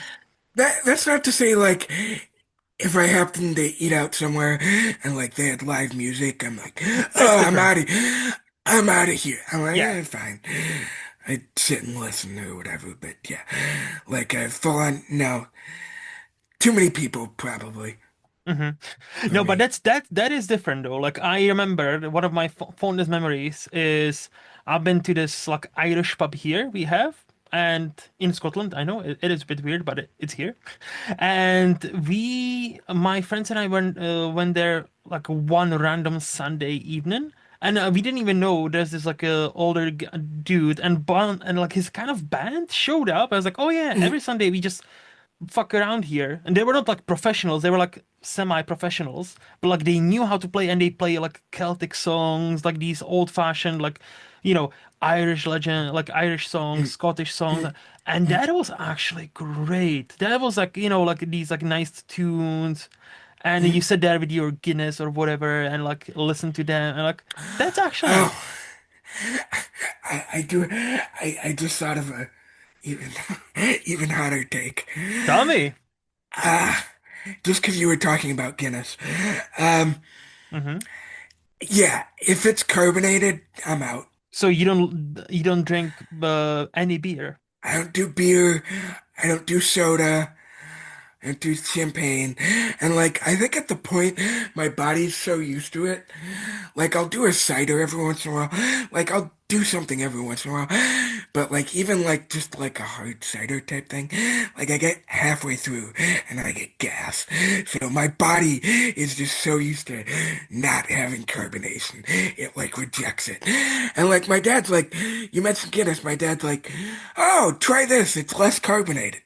That's not to say like if I happen to eat out somewhere and like they had live music, I'm like, That's oh, different. I'm out of here. I'm like, Yeah. fine. I'd sit and listen or whatever, but yeah, like full on, no, too many people probably Hmm. for No, but me. that is different though. Like I remember one of my fondest memories is I've been to this like Irish pub here we have, and in Scotland. I know it is a bit weird, but it's here. And my friends and I went there like one random Sunday evening. And we didn't even know there's this like older dude and like his kind of band showed up. I was like, oh yeah, Mm, every Sunday we just fuck around here. And they were not like professionals, they were like semi-professionals, but like they knew how to play and they play like Celtic songs, like these old-fashioned, like, you know, Irish legend, like Irish songs, mm, Scottish songs. mm, And mm. that was actually great. That was like, like these like nice tunes. And you Mm. sit there with your Guinness or whatever and like listen to them and like that's actually Oh, nice. I do. I just thought of a even even hotter take. Tell me. Ah, just because you were talking about Guinness. Um, Hmm. yeah, if it's carbonated, I'm out. So you don't drink any beer. I don't do beer. I don't do soda. and do champagne. And like, I think at the point my body's so used to it, like I'll do a cider every once in a while. Like I'll do something every once in a while. But like even like just like a hard cider type thing, like I get halfway through and I get gas. So my body is just so used to not having carbonation. It like rejects it. And like my dad's like, you mentioned Guinness, my dad's like, oh, try this, it's less carbonated.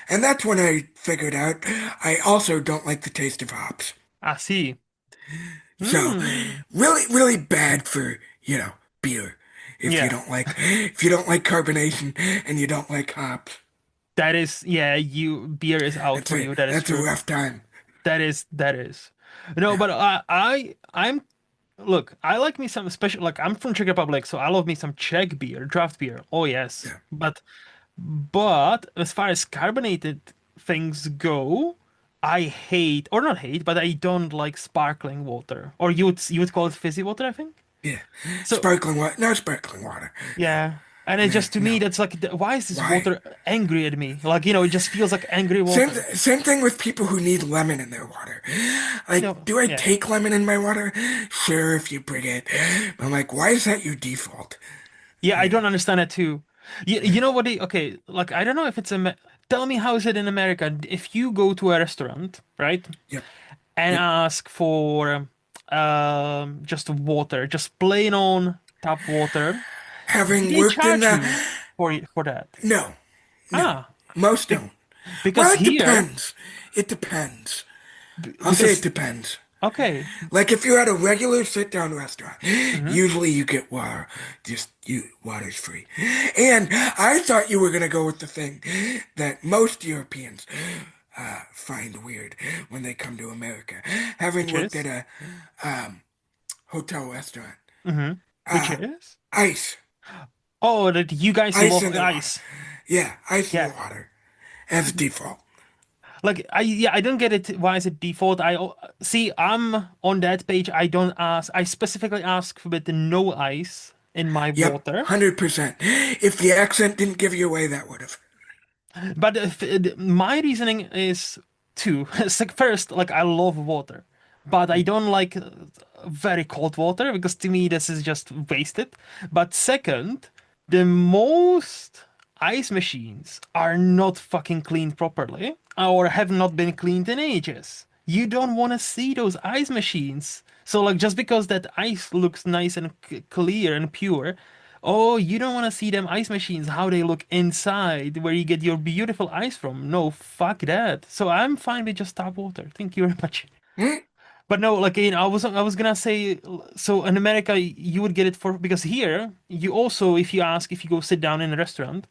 And that's when I figured out I also don't like the taste of hops. I see. So, Hmm. really, really bad for, beer. Yeah. If you don't like carbonation and you don't like hops, That is, yeah, beer is out for you. That is that's a true. rough time. That is. No, Yeah, but I'm look, I like me some special, like I'm from Czech Republic, so I love me some Czech beer, draft beer. Oh yes. yeah. But as far as carbonated things go, I hate, or not hate, but I don't like sparkling water. Or you would call it fizzy water, I think. Yeah. So Sparkling water, no sparkling water. yeah. And it Yeah, just to no. me that's like why is this Why? water angry at me? Like, it just feels like angry Same, water. same thing with people who need lemon in their water. Like, do I Yeah. take lemon in my water? Sure, if you bring it. But I'm like, why is that your default? Yeah, I Like, don't understand it too. You know what? Okay, like I don't know if it's tell me how is it in America? If you go to a restaurant, right, yep, and yep. ask for just water, just plain on tap water, do Having they worked in charge the, you for that? no, no, Ah, most be don't. because Well, it here, depends. It depends. I'll say it because depends. okay, Like if you're at a regular sit-down restaurant, hmm usually you get water. Water's free. And I thought you were gonna go with the thing that most Europeans find weird when they come to America. Having which worked at is a hotel restaurant, hmm which uh, is ice, oh that you guys ice love in the water. ice. Yeah, ice in the Yeah, water as default. like I don't get it. Why is it default? See. I'm on that page. I don't ask. I specifically ask with no ice in my Yep, water. 100%. If the accent didn't give you away, that would have. But my reasoning is two. It's like first, like I love water, but I don't like very cold water because to me this is just wasted. But second, the most ice machines are not fucking cleaned properly or have not been cleaned in ages. You don't want to see those ice machines. So like just because that ice looks nice and clear and pure, oh, you don't want to see them ice machines, how they look inside, where you get your beautiful ice from. No, fuck that. So I'm fine with just tap water. Thank you very much. Hmm? But no, like I was gonna say, so in America you would get it for because here you also if you ask if you go sit down in a restaurant,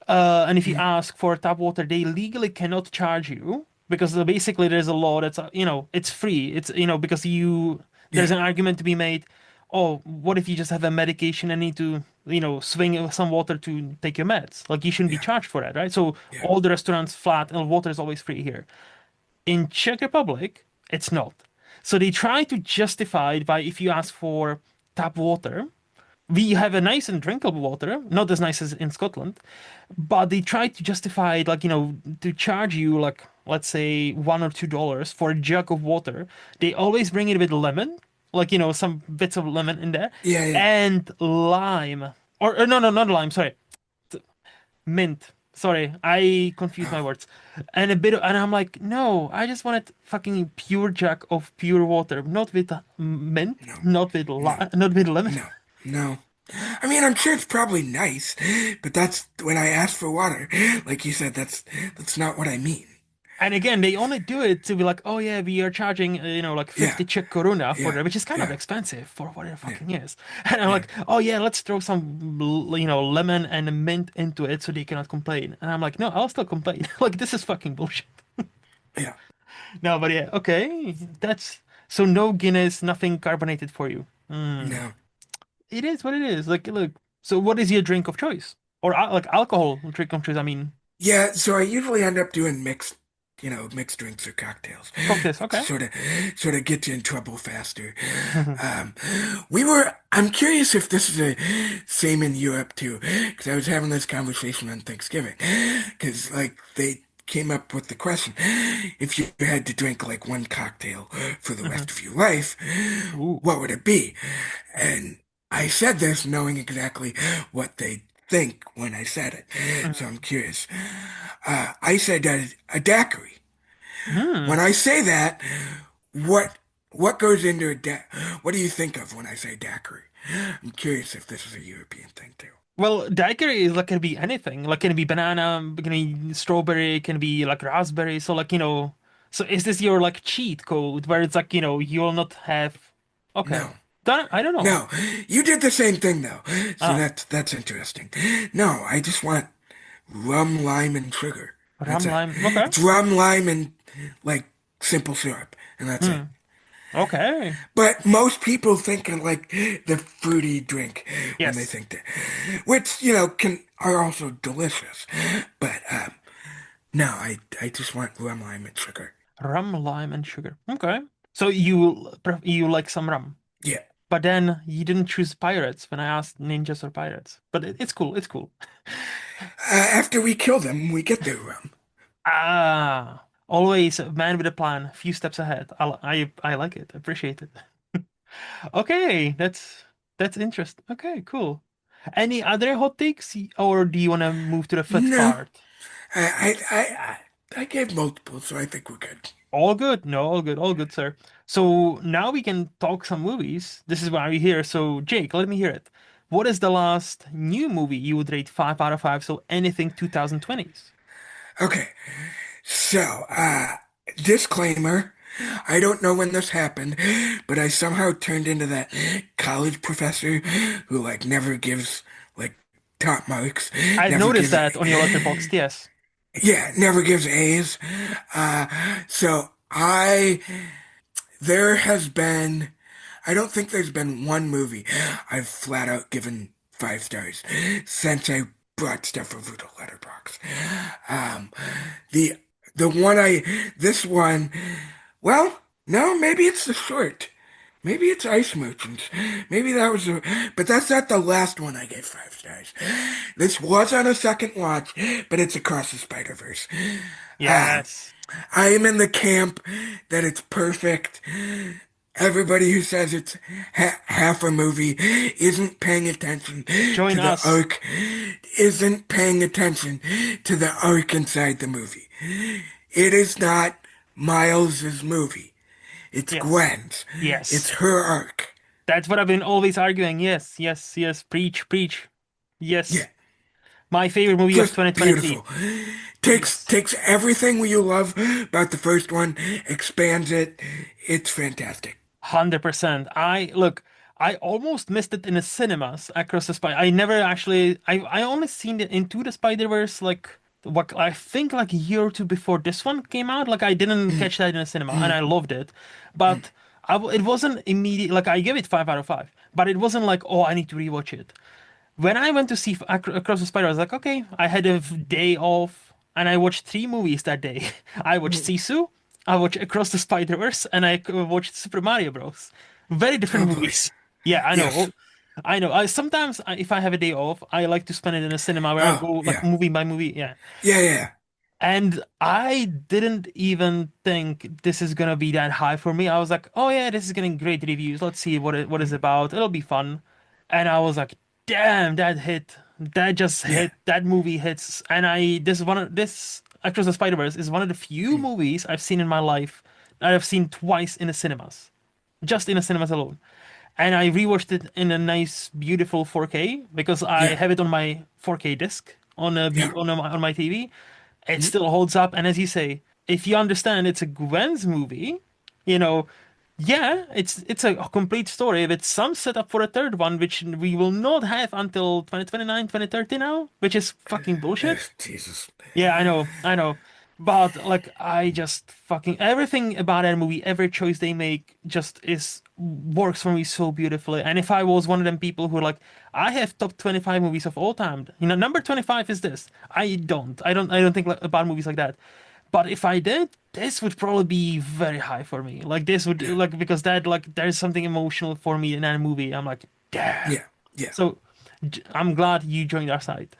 and if you Hmm? ask for tap water, they legally cannot charge you because basically there's a law that's it's free. It's because there's Yeah, an argument to be made. Oh, what if you just have a medication and need to swing some water to take your meds? Like you shouldn't be yeah, charged for that, right? So yeah, all the restaurants flat and water is always free here. In Czech Republic, it's not. So they try to justify it by if you ask for tap water, we have a nice and drinkable water, not as nice as in Scotland, but they try to justify it like, to charge you like, let's say $1 or $2 for a jug of water. They always bring it with lemon, like, some bits of lemon in there, yeah, yeah. and lime. Or no, no, not lime, sorry. Mint. Sorry, I confused my Oh, words. And I'm like, no, I just wanted fucking pure jug of pure water, not with mint, no, no, not with lemon. no, no. I mean, I'm sure it's probably nice, but that's when I ask for water. Like you said, that's not what I mean. And again, they only do it to be like, oh yeah, we are charging, like Yeah, 50 Czech koruna for yeah, that, which is kind of yeah, expensive for what it yeah, fucking is. And I'm yeah, like, oh yeah, let's throw some, lemon and mint into it so they cannot complain. And I'm like, no, I'll still complain. Like, this is fucking bullshit. yeah. No, but yeah, okay. So no Guinness, nothing carbonated for you. Hmm. No. It is what it is. Like, look, so what is your drink of choice? Or like alcohol drink of choice, I mean, Yeah, so I usually end up doing mixed drinks or cocktails. cocktails, okay. Sort of get you in trouble faster. Um, I'm curious if this is the same in Europe too, because I was having this conversation on Thanksgiving, because like came up with the question, if you had to drink like one cocktail for the Hmm. rest of your life, Ooh. what would it be? And I said this knowing exactly what they think when I said it. So I'm Hmm. curious. I said a daiquiri. Hmm. When I say that, what what goes into a what do you think of when I say daiquiri? I'm curious if this is a European thing too. Well, daiquiri is like can be anything. Like can be banana, can be strawberry, can be like raspberry. So like, so is this your like cheat code where it's like, you will not have okay. No. I don't know. No, you did the same thing though. So Ah, that's interesting. No, I just want rum, lime, and sugar. That's rum it. lime. Okay. It's rum, lime, and like simple syrup, and that's it. Hmm. Okay. But most people think of like the fruity drink when they Yes. think that, which can are also delicious. But no, I just want rum, lime, and sugar. Rum, lime, and sugar. Okay. So you like some rum. Yeah. But then you didn't choose pirates when I asked ninjas or pirates. But it's cool. It's cool. After we kill them, we get their rum. Ah, always a man with a plan, few steps ahead. I like it. Appreciate it. Okay, that's interesting. Okay, cool. Any other hot takes, or do you want to move to the fifth No, part? I gave multiple, so I think we're good. All good. No, all good, sir. So now we can talk some movies. This is why we're here. So Jake, let me hear it. What is the last new movie you would rate 5 out of 5? So anything 2020s. Okay, so disclaimer. I don't know when this happened, but I somehow turned into that college professor who like never gives like top marks, I've never noticed gives that on your letterboxd. Yes. yeah, never gives A's. Uh, so there has been, I don't think there's been one movie I've flat out given 5 stars since I brought stuff over to Letterboxd. Um, the the one this one, well, no, maybe it's the short. Maybe it's Ice Merchants. Maybe that was but that's not the last one I gave 5 stars. This was on a second watch, but it's Across the Spider-Verse. Ah, Yes. I am in the camp that it's perfect. Everybody who says it's half a movie isn't paying attention to Join the us. arc, isn't paying attention to the arc inside the movie. It is not Miles's movie. It's Yes. Gwen's. It's Yes. her arc. That's what I've been always arguing. Yes, yes, yes. Preach, preach. Yeah, Yes. My favorite movie of just 2023. beautiful. Takes Yes. takes everything you love about the first one, expands it. It's fantastic. 100%. I almost missed it in the cinemas across the spider. I never actually I only seen it Into the Spider-Verse like what I think like a year or two before this one came out. Like I didn't catch that in the cinema and I loved it. But it wasn't immediate like I give it 5 out of 5. But it wasn't like, oh, I need to rewatch it. When I went to see Across the Spider, I was like, okay, I had a day off and I watched 3 movies that day. I watched Sisu, I watched Across the Spider-Verse, and I watched Super Mario Bros. Very Oh different boy. movies. Yeah, I know. Yes. I know. If I have a day off, I like to spend it in a cinema where I Oh go like yeah. movie by movie. Yeah. Yeah, yeah. And I didn't even think this is gonna be that high for me. I was like, oh yeah, this is getting great reviews. Let's see what it's about. It'll be fun. And I was like, damn, that hit. That just Yeah. hit. That movie hits. And I this is one of this Across the Spider-Verse is one of the few movies I've seen in my life that I've seen twice in the cinemas. Just in the cinemas alone. And I rewatched it in a nice, beautiful 4K because I Yeah. have it on my 4K disc Yeah. on my TV. It still holds up. And as you say, if you understand it's a Gwen's movie, you know, yeah, it's a complete story with some setup for a third one, which we will not have until 2029, 2030 now, which is fucking bullshit. Jesus. Yeah, I know. But like I just fucking everything about that movie, every choice they make just is works for me so beautifully. And if I was one of them people who are like, I have top 25 movies of all time, number 25 is this. I don't think about movies like that. But if I did, this would probably be very high for me. Like this would Yeah. like because that like there's something emotional for me in that movie. I'm like, damn. Yeah. Yeah. So I'm glad you joined our side.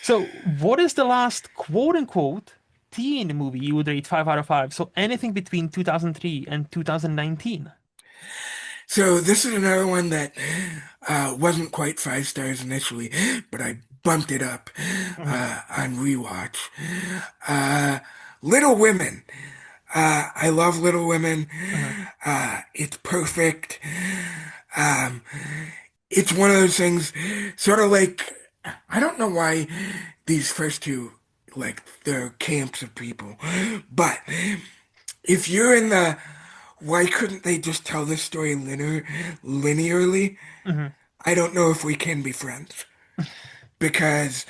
So, what is the last quote unquote teen movie you would rate 5 out of 5? So, anything between 2003 and 2019. So this is another one that wasn't quite 5 stars initially, but I bumped it up Hmm. on rewatch. Uh, Little Women. I love Little Women. Uh-huh. It's perfect. Um, it's one of those things, sort of like, I don't know why these first two, like, they're camps of people, but if you're in the, why couldn't they just tell this story linearly? Hmm. I don't know if we can be friends because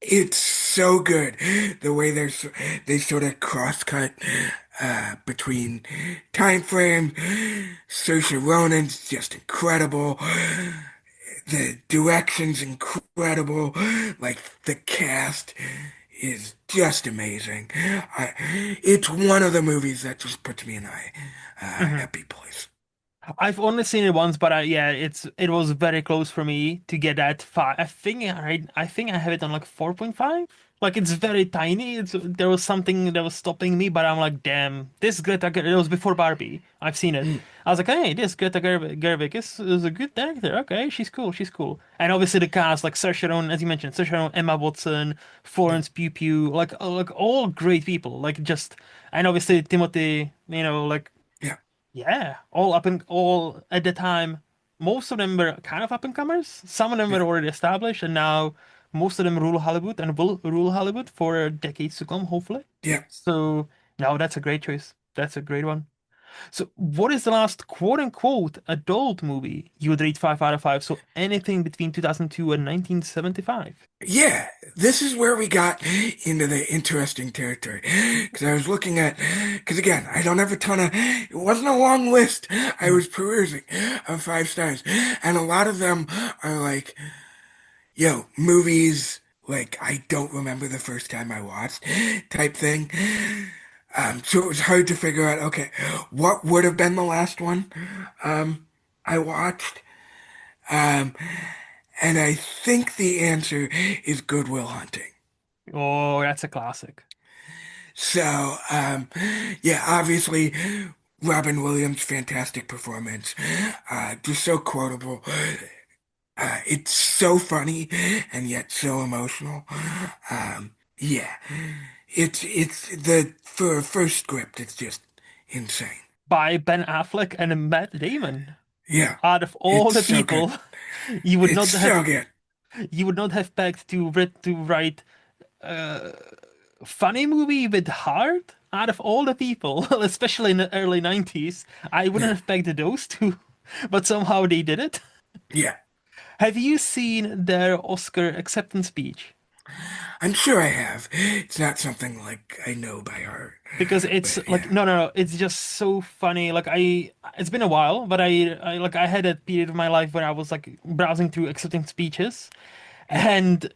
it's so good the way they sort of cross-cut between time frames. Saoirse Ronan's just incredible. The direction's incredible. Like the cast is just amazing. It's one of the movies that just puts me in a Hmm. happy place. I've only seen it once, but yeah, it was very close for me to get that five. I think I have it on like 4.5. Like it's very tiny. There was something that was stopping me, but I'm like, damn, this Greta Gerwig. It was before Barbie. I've seen it. Mm, I was like, hey, this Greta Gerwig is a good actor. Okay, she's cool. She's cool. And obviously the cast, like Saoirse Ronan, as you mentioned, Saoirse Ronan, Emma Watson, yeah, Florence Pugh, like all great people. Like just and obviously Timothy, like. yeah, Yeah, all at the time. Most of them were kind of up and comers. Some of them were yeah, already established, and now most of them rule Hollywood and will rule Hollywood for decades to come, hopefully. yeah. So, no, that's a great choice. That's a great one. So, what is the last quote unquote adult movie you would rate 5 out of 5? So, anything between 2002 and 1975. Yeah, this is where we got into the interesting territory. Because I was looking at, because again, I don't have a ton of, it wasn't a long list I Mhm. was perusing of 5 stars. And a lot of them are like, yo, movies, like, I don't remember the first time I watched type thing. So it was hard to figure out, okay, what would have been the last one I watched? Um, and I think the answer is Good Will Hunting. Oh, that's a classic. So, yeah, obviously, Robin Williams' fantastic performance. Just so quotable. It's so funny and yet so emotional. Yeah, it's the for a first script, it's just insane. By Ben Affleck and Matt Damon. Yeah, Out of all it's the so people, good. you would It's not have so good. you would not have pegged to write a funny movie with heart out of all the people, especially in the early 90s. I wouldn't Yeah, have pegged those two, but somehow they did it. yeah. Have you seen their Oscar acceptance speech? I'm sure I have. It's not something like I know by heart, Because it's but like yeah, no, it's just so funny. It's been a while, but I had a period of my life where I was like browsing through acceptance speeches, yeah, and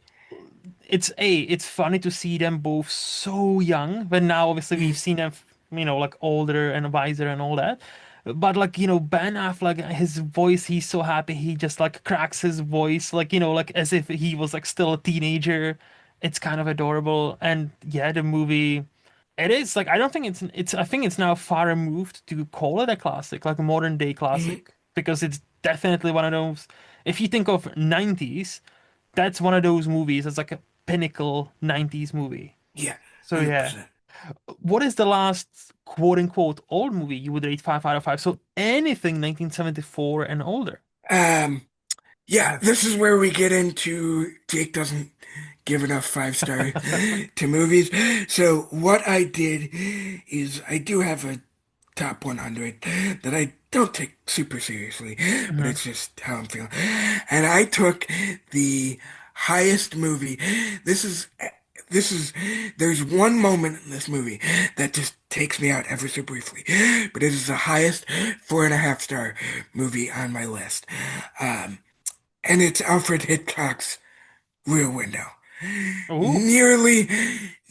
it's funny to see them both so young, but now obviously we've mm, seen them, like older and wiser and all that. But like, Ben Affleck, his voice, he's so happy, he just like cracks his voice, like, like as if he was like still a teenager. It's kind of adorable. And yeah, the movie, it is like I don't think it's I think it's now far removed to call it a classic, like a modern day mm, classic, because it's definitely one of those. If you think of 90s, that's one of those movies. It's like a pinnacle 90s movie. yeah, So yeah. 100%. What is the last quote unquote old movie you would rate 5 out of 5? So anything 1974 and older. Um, yeah, this is where we get into Jake doesn't give enough 5 star to movies. So what I did is I do have a top 100 that I don't take super seriously, but Mhm. it's just how I'm feeling. And I took the highest movie. This is this is there's one moment in this movie that just takes me out ever so briefly, but it is the highest 4.5 star movie on my list. Um, and it's Alfred Hitchcock's Rear Window. Ooh. Nearly,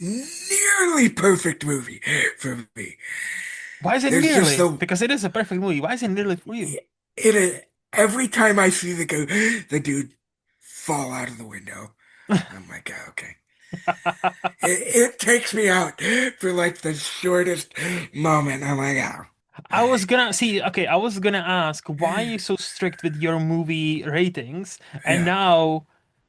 nearly perfect movie for me. Why is it There's just nearly? the Because it is a perfect movie. Why is it nearly for you? it every time I see the dude fall out of the window, I'm like, oh, okay. It takes me out for like the shortest moment. I'm like, oh, all I was right. gonna see, okay, I was gonna ask why are you so strict with your movie ratings? And Yeah. now,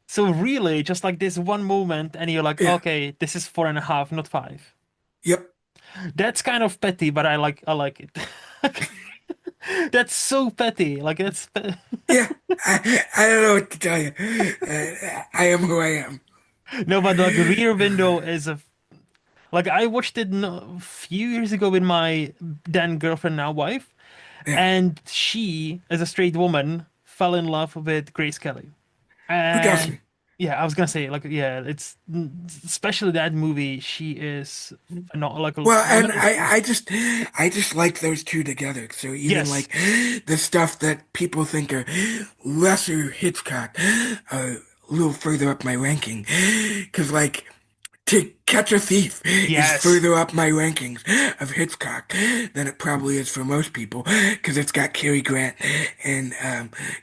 so really, just like this one moment, and you're like, Yeah. okay, this is 4.5, not 5. Yep. That's kind of petty, but I like it. That's so petty. Like that's Yeah. I don't know what to tell you. I am who I am. no, but like Rear Window is a like I watched it a few years ago with my then girlfriend, now wife, Yeah. and she, as a straight woman, fell in love with Grace Kelly. Who And doesn't? yeah, I was gonna say like yeah, it's especially that movie. She is not like Well, one and of those. I just like those two together. So even Yes, like the stuff that people think are lesser Hitchcock, a little further up my ranking. Because like To Catch a Thief is yes. further up my rankings of Hitchcock than it probably is for most people, because it's got Cary Grant and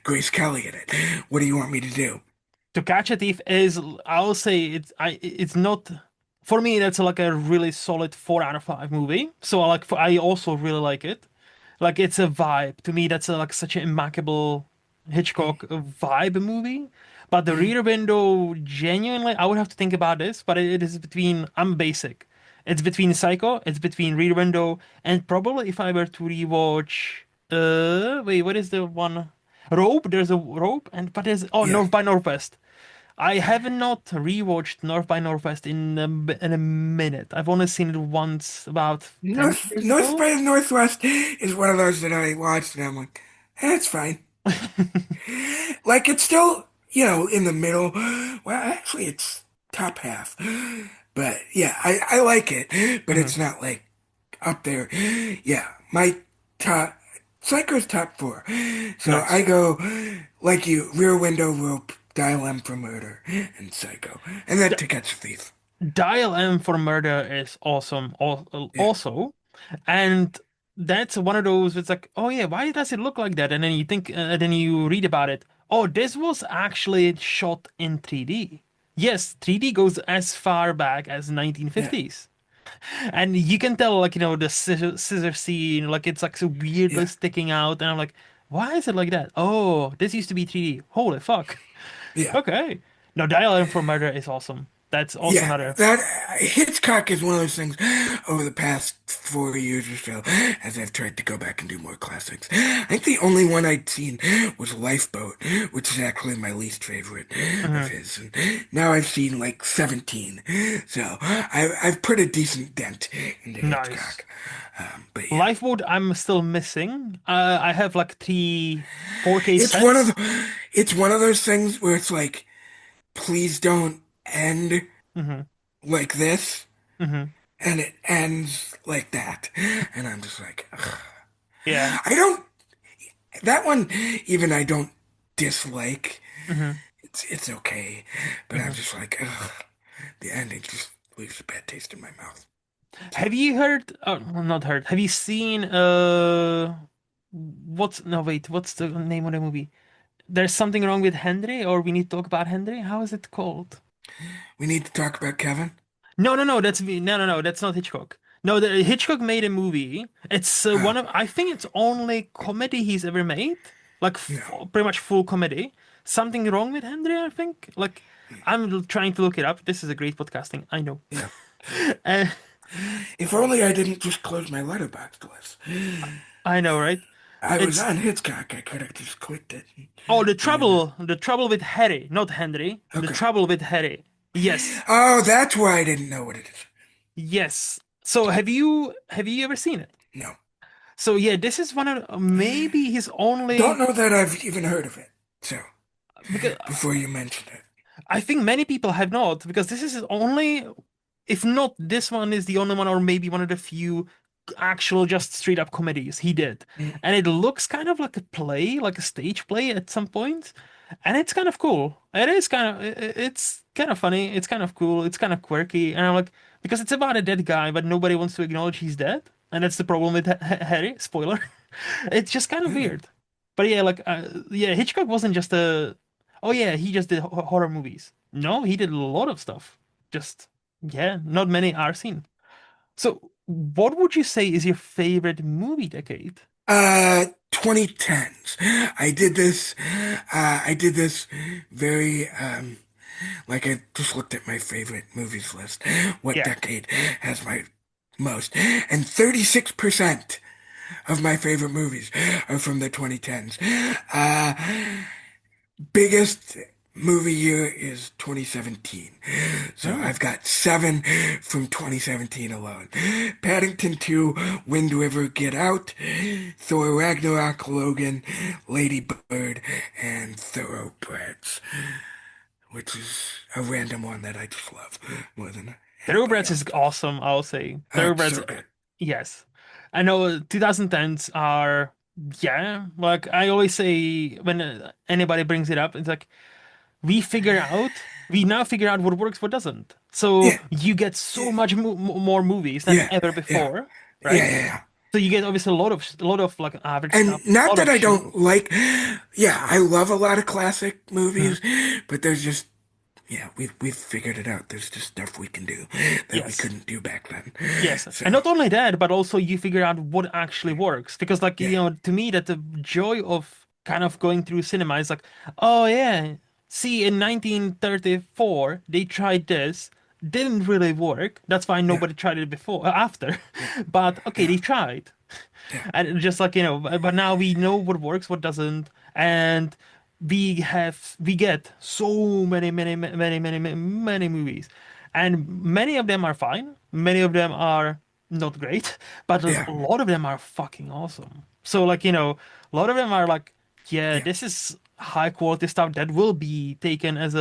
Grace Kelly in it. What do you want me to do? To Catch a Thief is, I'll say it's not for me. That's like a really solid 4 out of 5 movie. So I also really like it. Like it's a vibe to me. That's like such an immaculate Hitchcock vibe movie. But the Mhm. Rear Window, genuinely, I would have to think about this. But it is between. I'm basic. It's between Psycho. It's between Rear Window, and probably if I were to rewatch. Wait, what is the one? Rope. There's a Rope, and but there's Yeah. North by Northwest. I have not rewatched North by Northwest in a minute. I've only seen it once about 10 years North ago. by Northwest is one of those that I watched and I'm like, it's fine. Like it's still, in the middle. Well, actually, it's top half. But yeah, I like it, but Mhm. it's not like up there. Yeah, my top Psycho's top four. So I Nice. go like you, Rear Window, Rope, Dial M for Murder, and Psycho, and then D To Catch a Thief. Dial M for Murder is awesome Yeah, also. And that's one of those, it's like, oh yeah, why does it look like that? And then you think, then you read about it. Oh, this was actually shot in 3D. Yes, 3D goes as far back as yeah, 1950s. And you can tell, like, the scissor scene, like it's like so weirdly yeah, sticking out. And I'm like, why is it like that? Oh, this used to be 3D. Holy fuck. yeah. Okay. No, Dial M for Murder is awesome. That's also Yeah, another. that Hitchcock is one of those things over the past 4 years or so, as I've tried to go back and do more classics. I think the only one I'd seen was Lifeboat, which is actually my least favorite of Mhm. his. And now I've seen like 17, so I've put a decent dent into Nice. Hitchcock. But yeah, Lifeboat, I'm still missing. I have like three 4K it's one of sets. it's one of those things where it's like, please don't end Hmm. like this. Hmm. And it ends like that. And I'm just like, ugh. Yeah. I don't, that one, even I don't dislike. Hmm. It's okay. But I'm Hmm. just like, ugh. The ending just leaves a bad taste in my mouth. So, Have you heard? Oh, well, not heard. Have you seen? What's no wait? What's the name of the movie? There's something wrong with Henry, or we need to talk about Henry. How is it called? we need to talk about Kevin. No, no, no. No. That's not Hitchcock. No, Hitchcock made a movie. It's Oh, one of I think it's only comedy he's ever made, like no. pretty much full comedy. Something wrong with Henry, I think. Like I'm trying to look it up. This is a great podcasting. I know. Yeah. Uh, If only I didn't just close my letterbox list. I know, right? I was It's on Hitchcock. I could have just clicked it. oh And, the trouble with Harry, not Henry. The okay. trouble with Harry. Yes, Oh, that's why I didn't know what it is. yes. So have you ever seen it? No. So yeah, this is one of maybe his Don't only know that I've even heard of it. So, because before you mentioned it. I think many people have not, because this is his only, if not this one is the only one, or maybe one of the few actual just straight up comedies he did. Mm. And it looks kind of like a play, like a stage play at some point. And it's kind of cool. It is kind of, it's kind of funny. It's kind of cool. It's kind of quirky. And I'm like, because it's about a dead guy, but nobody wants to acknowledge he's dead. And that's the problem with Harry. Spoiler. It's just kind of Okay. weird. But yeah, like, yeah, Hitchcock wasn't just a, oh yeah, he just did horror movies. No, he did a lot of stuff. Just, yeah, not many are seen. So, what would you say is your favorite movie decade? 2010s. I did this very, like I just looked at my favorite movies list. What Yeah. decade has my most? And 36% of my favorite movies are from the 2010s. Uh, Biggest movie year is 2017. So I've Oh. got seven from 2017 alone. Paddington 2, Wind River, Get Out, Thor Ragnarok, Logan, Lady Bird, and Thoroughbreds, which is a random one that I just love more than anybody Thoroughbreds is else. awesome, I'll say. It's Thoroughbreds, so good. yes. I know 2010s are, yeah, like I always say when anybody brings it up, it's like we now figure out what works, what doesn't. So Yeah, you get so much more movies than yeah, ever yeah, before, yeah, right? yeah. So you get obviously a lot of like average And stuff, a not lot that of I shitty don't movies. like, yeah, I love a lot of classic Mhm. movies, but there's just, yeah, we've figured it out. There's just stuff we can do that we Yes. couldn't do back then. Yes, So, and not only that, but also you figure out what actually works. Because, like, yeah, to me, that the joy of kind of going through cinema is like, oh yeah, see, in 1934 they tried this, didn't really work. That's why yeah, nobody tried it before, after. yeah, But okay, yeah, they tried. yeah, And just like, but now we know what works, what doesn't, and we get so many movies, and many of them are fine, many of them are not great, but a yeah, lot of them are fucking awesome. So like, a lot of them are like, yeah, yeah, this is high quality stuff that will be taken as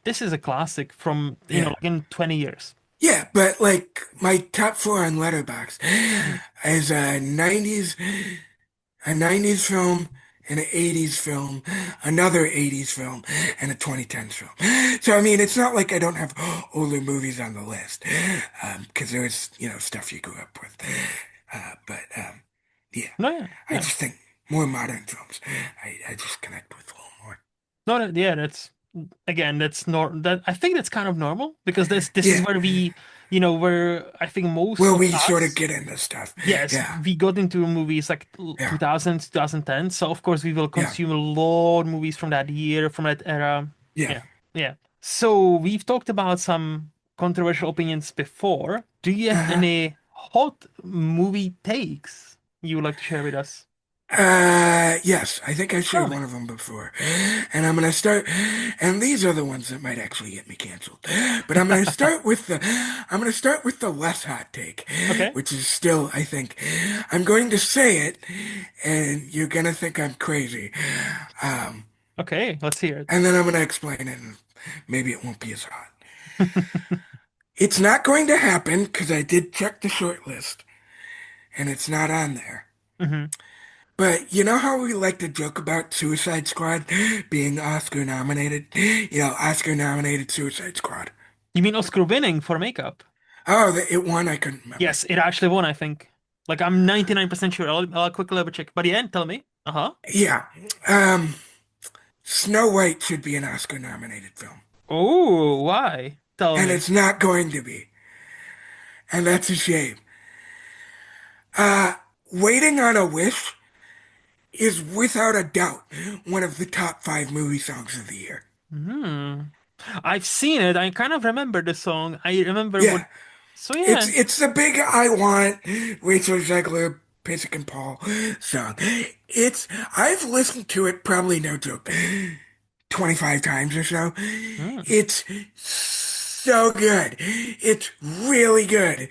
this is a classic from, yeah. like in 20 years. Yeah, but like my top four on Letterboxd Mhm. is a 90s film, an 80s film, another 80s film, and a 2010s film. So, I mean, it's not like I don't have older movies on the list, because there's, stuff you grew up with. But yeah, No, yeah, I yeah. just think more modern films, I just connect with a little more. No, yeah, that's again, that's nor that I think that's kind of normal because this is Yeah, where where I think most where of we sort of us, get into stuff. yes, Yeah, we got into movies like yeah, 2000s, 2010. So of course we will yeah, consume a lot of movies from that year, from that era. yeah. Yeah, yeah. So we've talked about some controversial opinions before. Do you have Uh-huh. any hot movie takes you would like to share with us? Yes, I think I Tell shared me. one of them before. And I'm gonna start, and these are the ones that might actually get me canceled. But I'm gonna start with the less hot take, Okay. which is still, I think, I'm going to say it, and you're gonna think I'm crazy. Um, Okay, let's hear it. and then I'm gonna explain it, and maybe it won't be as hot. It's not going to happen, because I did check the short list, and it's not on there. hmm But you know how we like to joke about Suicide Squad being Oscar nominated? Oscar nominated Suicide Squad. You mean Oscar winning for makeup? Oh, it won. I couldn't remember. Yes, it actually won, I think. Like, I'm 99% sure. I'll quickly double check. But yeah, tell me. Uh-huh. Yeah. Um, Snow White should be an Oscar nominated film. Oh, why? Tell And me. it's not going to be. And that's a shame. Uh, Waiting on a Wish is without a doubt one of the top five movie songs of the year. Hmm. I've seen it. I kind of remember the song. I remember what. Yeah. So It's yeah. it's the big I Want Rachel Zegler, Pasek and Paul song. I've listened to it probably no joke 25 times or so. Hmm. It's so good. It's really good.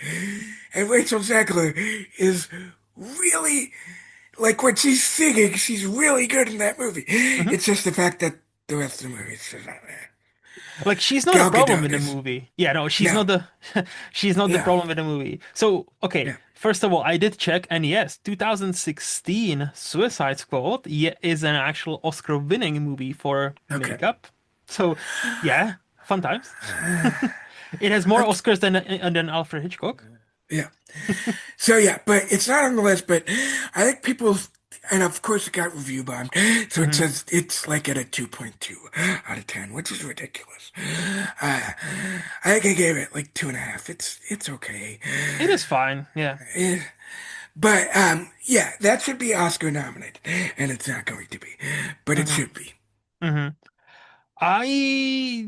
And Rachel Zegler is really like when she's singing, she's really good in that movie. hmm It's just the fact that the rest of the movie is just Like she's not a Gal problem in Gadot the is movie. Yeah, no, she's no, not the she's not the no, problem with the movie. So, okay, no. first of all, I did check, and yes, 2016 Suicide Squad, yeah, is an actual Oscar-winning movie for Okay. makeup. So, yeah, fun times. It has more That's Oscars than Alfred Hitchcock. yeah. So yeah, but it's not on the list. But I think people. and of course it got review bombed. So it Hmm. says it's like at a 2.2 out of 10, which is ridiculous. Uh, I think I gave it like 2.5. It's okay. It is fine. Yeah. Eh, But yeah, that should be Oscar nominated, and it's not going to be, but it Hmm. should be. Hmm. I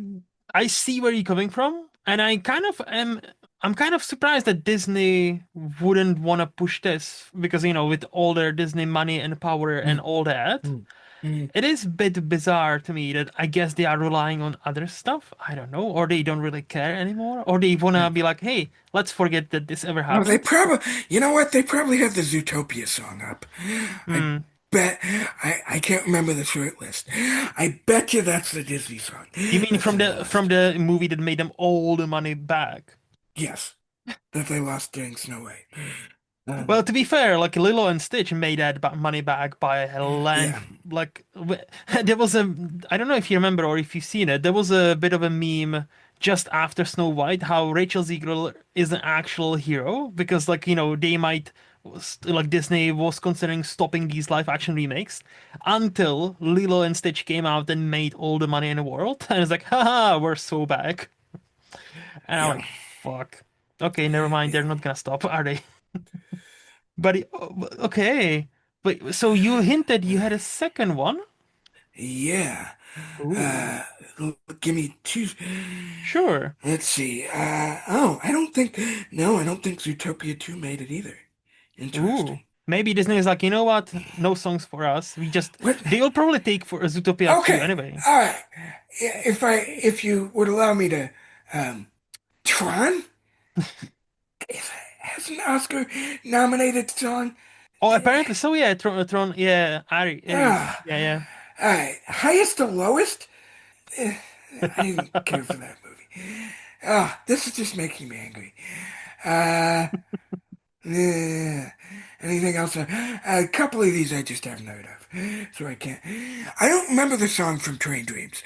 I see where you're coming from, and I'm kind of surprised that Disney wouldn't want to push this because, with all their Disney money and power and Mm, all that, mm, mm, it is a bit bizarre to me that I guess they are relying on other stuff. I don't know, or they don't really care anymore, or they wanna mm. be like, hey, let's forget that this ever Oh, they happened. probably, you know what? They probably have the Zootopia song up. I Hmm. bet, I can't remember the short list. I bet you that's the Disney song You mean that's from in the the list. movie that made them all the money back? Yes, that they lost during Snow White. Well, to be fair, like Lilo and Stitch made that money back by a Yeah, length. Like there was a, I don't know if you remember or if you've seen it. There was a bit of a meme just after Snow White how Rachel Zegler is an actual hero because, like, they might like Disney was considering stopping these live action remakes until Lilo and Stitch came out and made all the money in the world, and it's like, haha, we're so back. And I'm yeah, like, fuck. Okay, never mind. yeah, They're not gonna stop, are they? But okay. But so you hinted you had a second one? yeah. Ooh, Uh, Give me two. sure. Let's see. Oh, I don't think. No, I don't think Zootopia 2 made it either. Interesting. Ooh. Maybe Disney is like, you know what? No songs for us. What? They'll probably take for Zootopia 2 Okay. anyway. All right. Yeah, if you would allow me to, um, Tron has an Oscar nominated song. Oh, apparently so. Yeah, Tron. Yeah, Ari. Ah, Yeah, all right. Highest to lowest. Eh, I didn't care for that movie. Ah, this is just making me angry. Uh, eh, Anything else? A couple of these I just haven't heard of, so I can't. I don't remember the song from Train Dreams.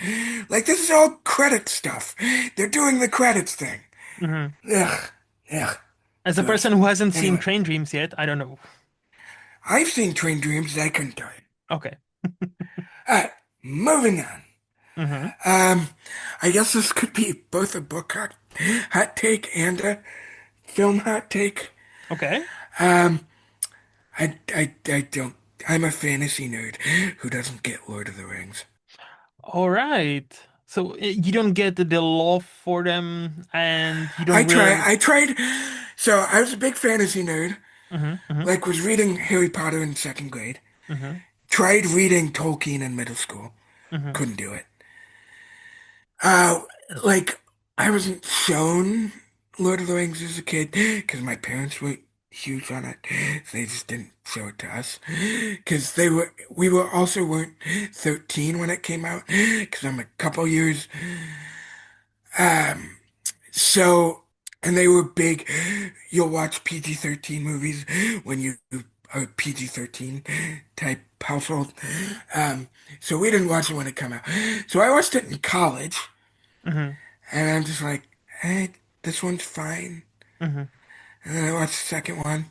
Like this is all credit stuff. They're doing the credits thing. yeah. Ugh, ugh. As a Gross. person who hasn't seen Anyway, Train Dreams yet, I don't know. I've seen Train Dreams. I couldn't tell you. Okay. All right, moving on. Hmm. Um, I guess this could be both a book hot take and a film hot take. Okay. Um, I don't. I'm a fantasy nerd who doesn't get Lord of the Rings. All right. So you don't get the love for them, and you don't I try. really. I tried. So I was a big fantasy nerd. Hmm. Hmm. Like was reading Harry Potter in second grade. Hmm. Tried reading Tolkien in middle school. Hmm. Couldn't do it. Uh, like I wasn't shown Lord of the Rings as a kid because my parents were huge on it. They just didn't show it to us because we were also weren't 13 when it came out because I'm a couple years. Um, so, and they were big. You'll watch PG-13 movies when you are a PG-13 type household. Um, so we didn't watch it when it came out. So I watched it in college. Hmm. And I'm just like, hey, this one's fine. Hmm. And then I watched the second one,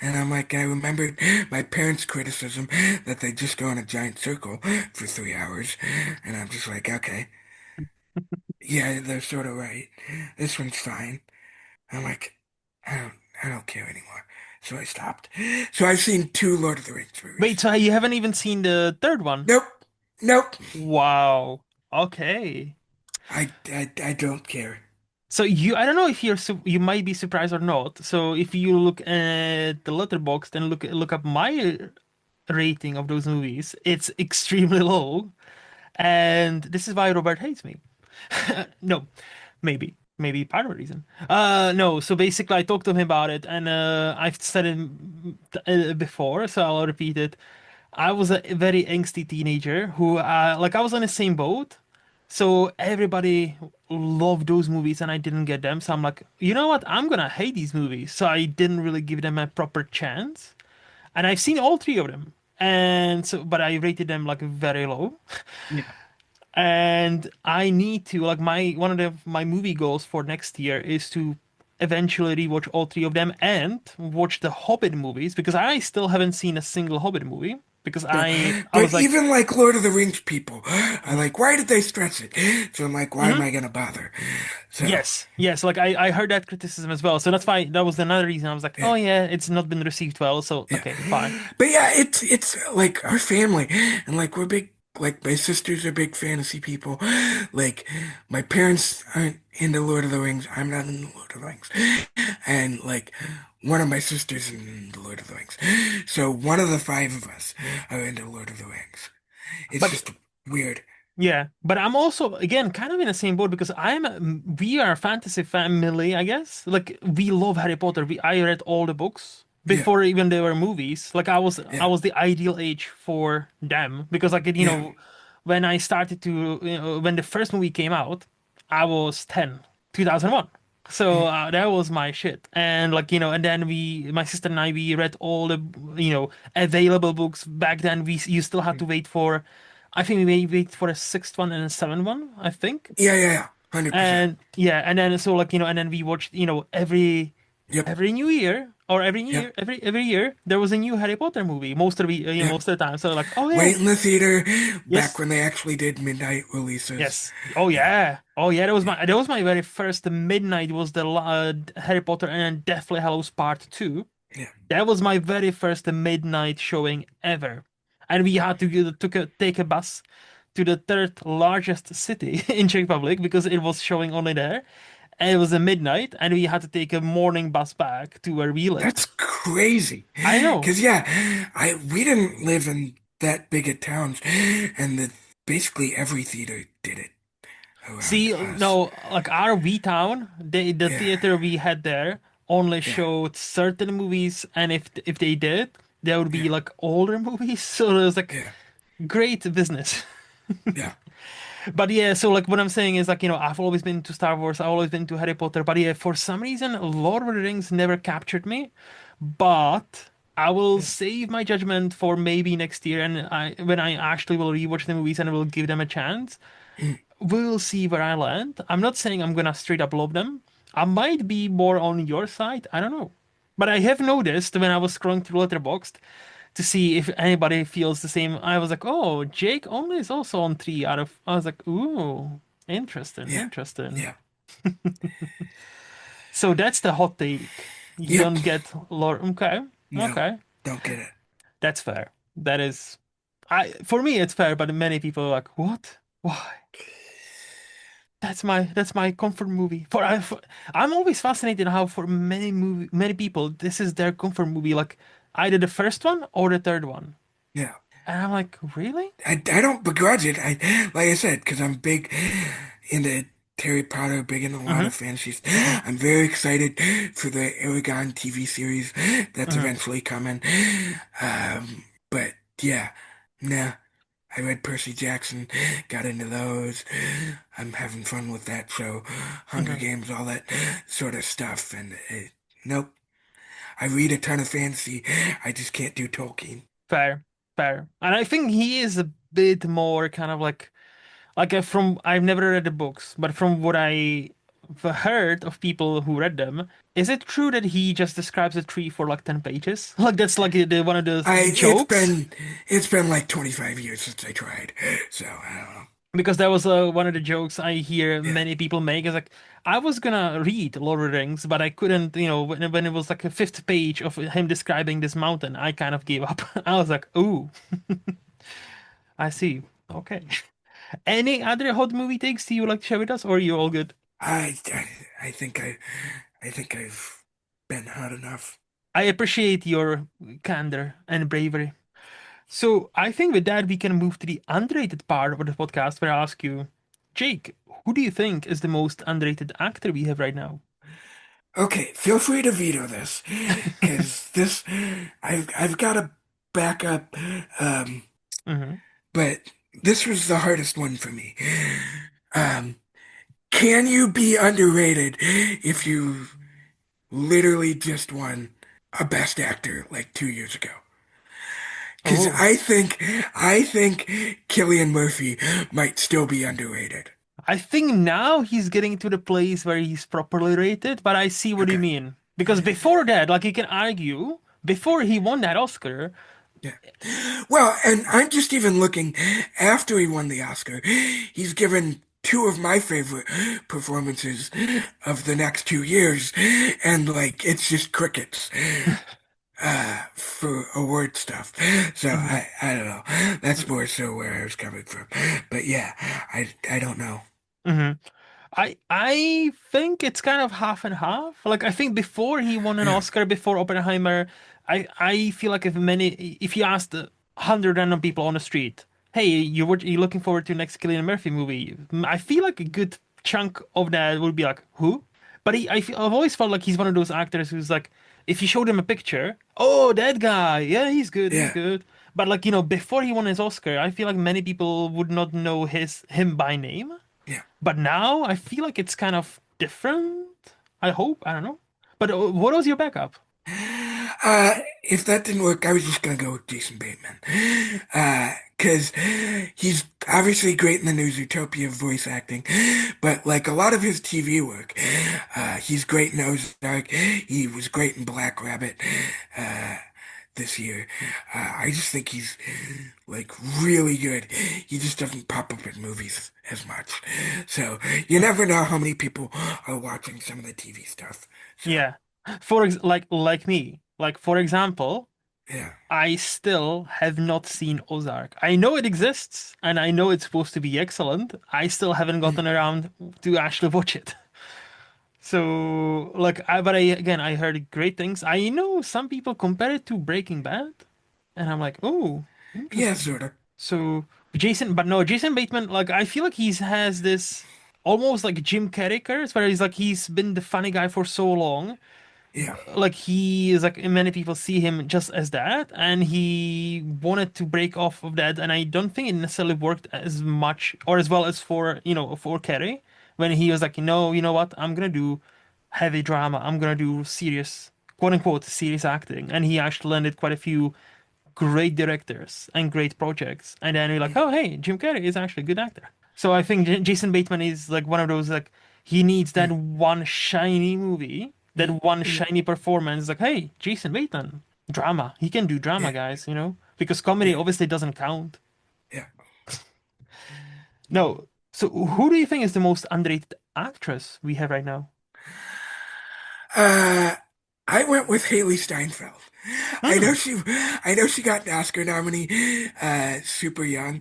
and I'm like, I remembered my parents' criticism that they just go in a giant circle for 3 hours. And I'm just like, okay, yeah, they're sort of right. This one's fine. I'm like, I don't, I don't care anymore. So I stopped. So I've seen two Lord of the Rings Wait, movies. so you haven't even seen the third one? Nope, nope. Wow. Okay. I don't care. So I don't know if you might be surprised or not. So if you look at the letterbox, then look up my rating of those movies. It's extremely low, and this is why Robert hates me. No, maybe part of the reason. No. So basically, I talked to him about it, and I've said it before, so I'll repeat it. I was a very angsty teenager who, like, I was on the same boat. So everybody loved those movies, and I didn't get them. So I'm like, you know what? I'm gonna hate these movies. So I didn't really give them a proper chance. And I've seen all three of them, and so, but I rated them like very low. Yeah. And I need to like my one of my movie goals for next year is to eventually rewatch all three of them and watch the Hobbit movies because I still haven't seen a single Hobbit movie because So, I but was like, even like Lord of the Rings people are mhm, like, why did they stress it? So I'm like, why am mhm. I gonna bother? So Yes, yes, like I heard that criticism as well. So that's why that was another reason I was like, oh yeah, yeah, it's not been received well. So yeah. okay, fine. But yeah, it's like our family, and like we're big. Like my sisters are big fantasy people. Like my parents aren't into Lord of the Rings. I'm not into Lord of the Rings. And like one of my sisters is into Lord of the Rings. So one of the five of us are into Lord of the Rings. It's But just weird. yeah, but I'm also again kind of in the same boat because we are a fantasy family, I guess. Like we love Harry Potter. I read all the books Yeah, before even there were movies. Like I yeah, was the ideal age for them because like yeah. when I started to when the first movie came out, I was 10, 2001. So Mm. that was my shit. And like, and then my sister and I, we read all the, available books. Back then, you still had to Mm. wait for, I think we wait for a sixth one and a seventh one, I think. Yeah, yeah, yeah. 100%. And yeah, and then so like, and then we watched, Yep, every new year or yep, every year there was a new Harry Potter movie yep. most of the time. So like, oh yeah, Wait in the theater back yes. when they actually did midnight releases. Yes. Oh Yeah, yeah. Oh yeah. yeah, That was my very first midnight was the Harry Potter and then Deathly Hallows Part 2. yeah. That was my very first midnight showing ever. And we had to take a bus to the third largest city in Czech Republic because it was showing only there. And it was a midnight and we had to take a morning bus back to where we lived. That's crazy. I know. 'Cause yeah, I we didn't live in that big of towns, and basically every theater did it around See, us. no, like our V Town, the Yeah, theater we had there only yeah, showed certain movies, and if they did, there would be yeah, like older movies. So it was like yeah, great business. yeah. But yeah, so like what I'm saying is like, I've always been to Star Wars, I've always been to Harry Potter, but yeah, for some reason, Lord of the Rings never captured me. But I will Mm, save my judgment for maybe next year, and when I actually will rewatch the movies and I will give them a chance. mm. We'll see where I land. I'm not saying I'm gonna straight up love them. I might be more on your side. I don't know. But I have noticed when I was scrolling through Letterboxd to see if anybody feels the same. I was like, oh, Jake only is also on 3 out of. I was like, ooh, interesting, Yeah, interesting. yeah, So that's the hot take. You yep. don't get Lord. Okay, No, okay, don't get it. that's fair. That is, for me it's fair, but many people are like, what? Why? That's my comfort movie. I'm always fascinated how for many people this is their comfort movie, like either the first one or the third one. Yeah. And I'm like, really? I don't begrudge it. Like I said, because I'm big into Harry Potter, big into a lot Mm-hmm. of fantasies. I'm very excited for the Aragon TV series that's Mm-hmm. eventually coming. But yeah, nah. I read Percy Jackson, got into those. I'm having fun with that show, Hunger Mm-hmm. Games, all that sort of stuff. And nope, I read a ton of fantasy. I just can't do Tolkien. Fair, fair. And I think he is a bit more kind of from I've never read the books, but from what I've heard of people who read them, is it true that he just describes a tree for like 10 pages? Like that's like one of the I jokes? it's been like 25 years since I tried, so I don't know. Because that was one of the jokes I hear Yeah, many people make is like I was gonna read Lord of the Rings, but I couldn't, when it was like a fifth page of him describing this mountain, I kind of gave up. I was like, ooh, I see. Okay. Any other hot movie takes do you like to share with us, or are you all good? I think I think I've been hot enough. I appreciate your candor and bravery. So I think with that we can move to the underrated part of the podcast where I ask you, Jake, who do you think is the most underrated actor we have right now? Okay, feel free to veto this, because this I've got to back up. Um, Hmm. but this was the hardest one for me. Um, can you be underrated if you literally just won a Best Actor like 2 years ago? Because Oh. I think Cillian Murphy might still be underrated. I think now he's getting to the place where he's properly rated, but I see what you Okay. mean. Because before that, like you can argue, before he won that Oscar, Yeah. Well, and I'm just even looking after he won the Oscar. He's given two of my favorite performances of the next 2 years, and like it's just crickets for award stuff. So Mhm. I don't know. That's more so where I was coming from. But yeah, I don't know. Mhm. I think it's kind of half and half. Like I think before he won an Yeah, Oscar before Oppenheimer, I feel like if you asked 100 random people on the street, hey, you looking forward to next Cillian Murphy movie? I feel like a good chunk of that would be like, who? But I've always felt like he's one of those actors who's like, if you showed him a picture, oh, that guy, yeah, he's yeah, good. But like, before he won his Oscar, I feel like many people would not know him by name. yeah. But now I feel like it's kind of different. I hope. I don't know. But what was your backup? If that didn't work, I was just gonna go with Jason Bateman. Cause he's obviously great in the new Zootopia voice acting, but like a lot of his TV work, he's great in Ozark. He was great in Black Rabbit, uh, this year. I just think he's like really good. He just doesn't pop up in movies as much. So you never know how many people are watching some of the TV stuff. So Yeah. Like me. Like for example, yeah. I still have not seen Ozark. I know it exists and I know it's supposed to be excellent. I still haven't gotten around to actually watch it. So I heard great things. I know some people compare it to Breaking Bad, and I'm like, oh, Yeah, interesting. sort of. So Jason Bateman, like I feel like has this almost like Jim Carrey curse, where he's been the funny guy for so long, Yeah, like he is like many people see him just as that, and he wanted to break off of that, and I don't think it necessarily worked as much or as well as for Carrey when he was like, no, you know what, I'm gonna do heavy drama, I'm gonna do serious, quote unquote, serious acting, and he actually landed quite a few great directors and great projects. And then you're like, oh, hey, Jim Carrey is actually a good actor. So I think Jason Bateman is like one of those, like, he needs that mm, one shiny movie, mm, that one mm, shiny performance. Like, hey, Jason Bateman, drama. He can do drama, yeah, guys. Because comedy yeah, obviously doesn't count. yeah. No. So who do you think is the most underrated actress we have right now? Uh, I went with Haley Steinfeld. Hmm. I know she got an Oscar nominee, super young,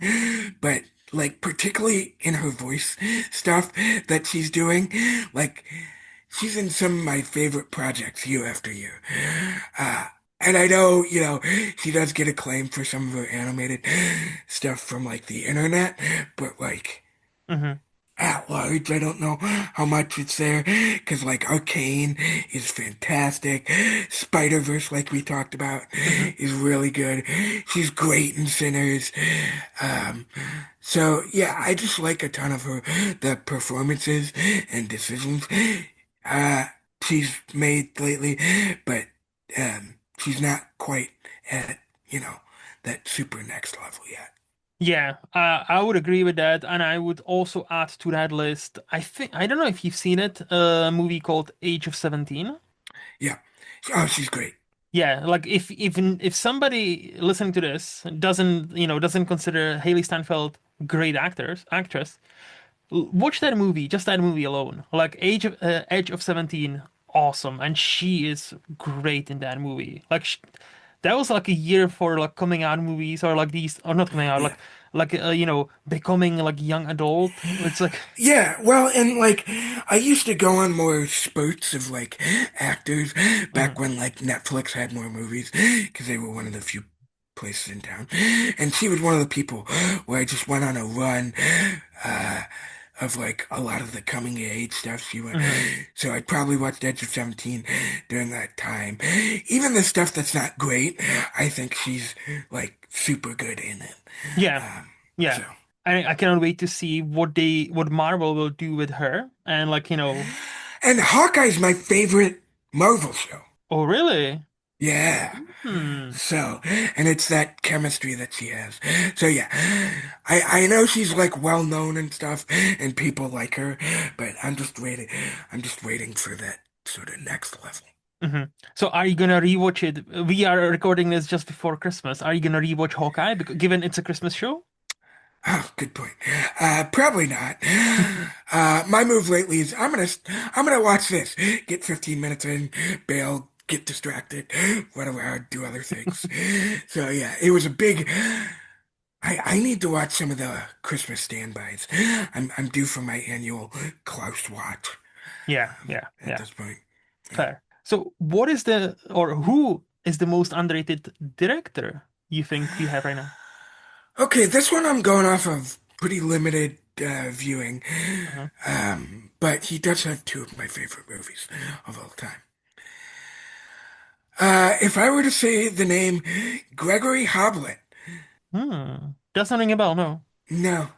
but like particularly in her voice stuff that she's doing, like she's in some of my favorite projects year after year. Uh, and I know, she does get acclaim for some of her animated stuff from like the internet, but like Hmm. at large, I don't know how much it's there because like Arcane is fantastic. Spider-Verse, like we talked about, Hmm. is really good. She's great in Sinners. Um, so yeah, I just like a ton of the performances and decisions uh she's made lately, but she's not quite at, that super next level yet. Yeah, I would agree with that, and I would also add to that list. I don't know if you've seen it, a movie called Age of 17. Yeah. Oh, she's great. Yeah, like if somebody listening to this doesn't consider Haley Steinfeld great actress, watch that movie, just that movie alone. Like Edge of 17, awesome, and she is great in that movie. That was like a year for like coming out movies or like these or not coming out Yeah. becoming like young adult. It's like Yeah, well, and like I used to go on more spurts of like actors back mhm, when like Netflix had more movies because they were one of the few places in town. And she was one of the people where I just went on a run uh of like a lot of the coming of age stuff she went. mhm. So I'd probably watched Edge of 17 during that time. Even the stuff that's not great, I think she's like super good in it. Yeah, Um, so. yeah. I cannot wait to see what Marvel will do with her and And Hawkeye's my favorite Marvel show. oh really? Yeah. Hmm. So, and it's that chemistry that she has. So yeah, I know she's like well known and stuff, and people like her, but I'm just waiting for that sort of next level. Hmm. So are you gonna rewatch it? We are recording this just before Christmas. Are you gonna rewatch Hawkeye, given it's a Christmas show? Oh, good point. Probably not. My move lately is I'm gonna watch this, get 15 minutes in, bail, get distracted, run around, do other things. So yeah, it was a big. I need to watch some of the Christmas standbys. I'm due for my annual Klaus watch Yeah, yeah, at yeah. this point. Yeah. Fair. So what is the or who is the most underrated director you think we have right now? Okay, this one I'm going off of pretty limited viewing, Uh-huh. but he does have two of my favorite movies of all time. If I were to say the name Gregory Hoblet, Doesn't ring a bell, no. no.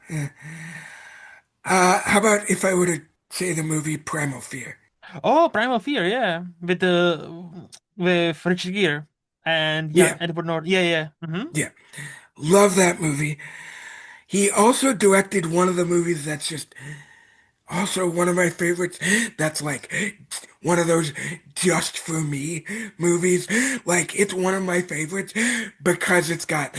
How about if I were to say the movie Primal Fear? Oh, Primal Fear, yeah, with Richard Gere and young Yeah, Edward Norton. Yeah, yeah. yeah. Love that movie. He also directed one of the movies that's just also one of my favorites. That's like one of those just for me movies. Like it's one of my favorites because it's got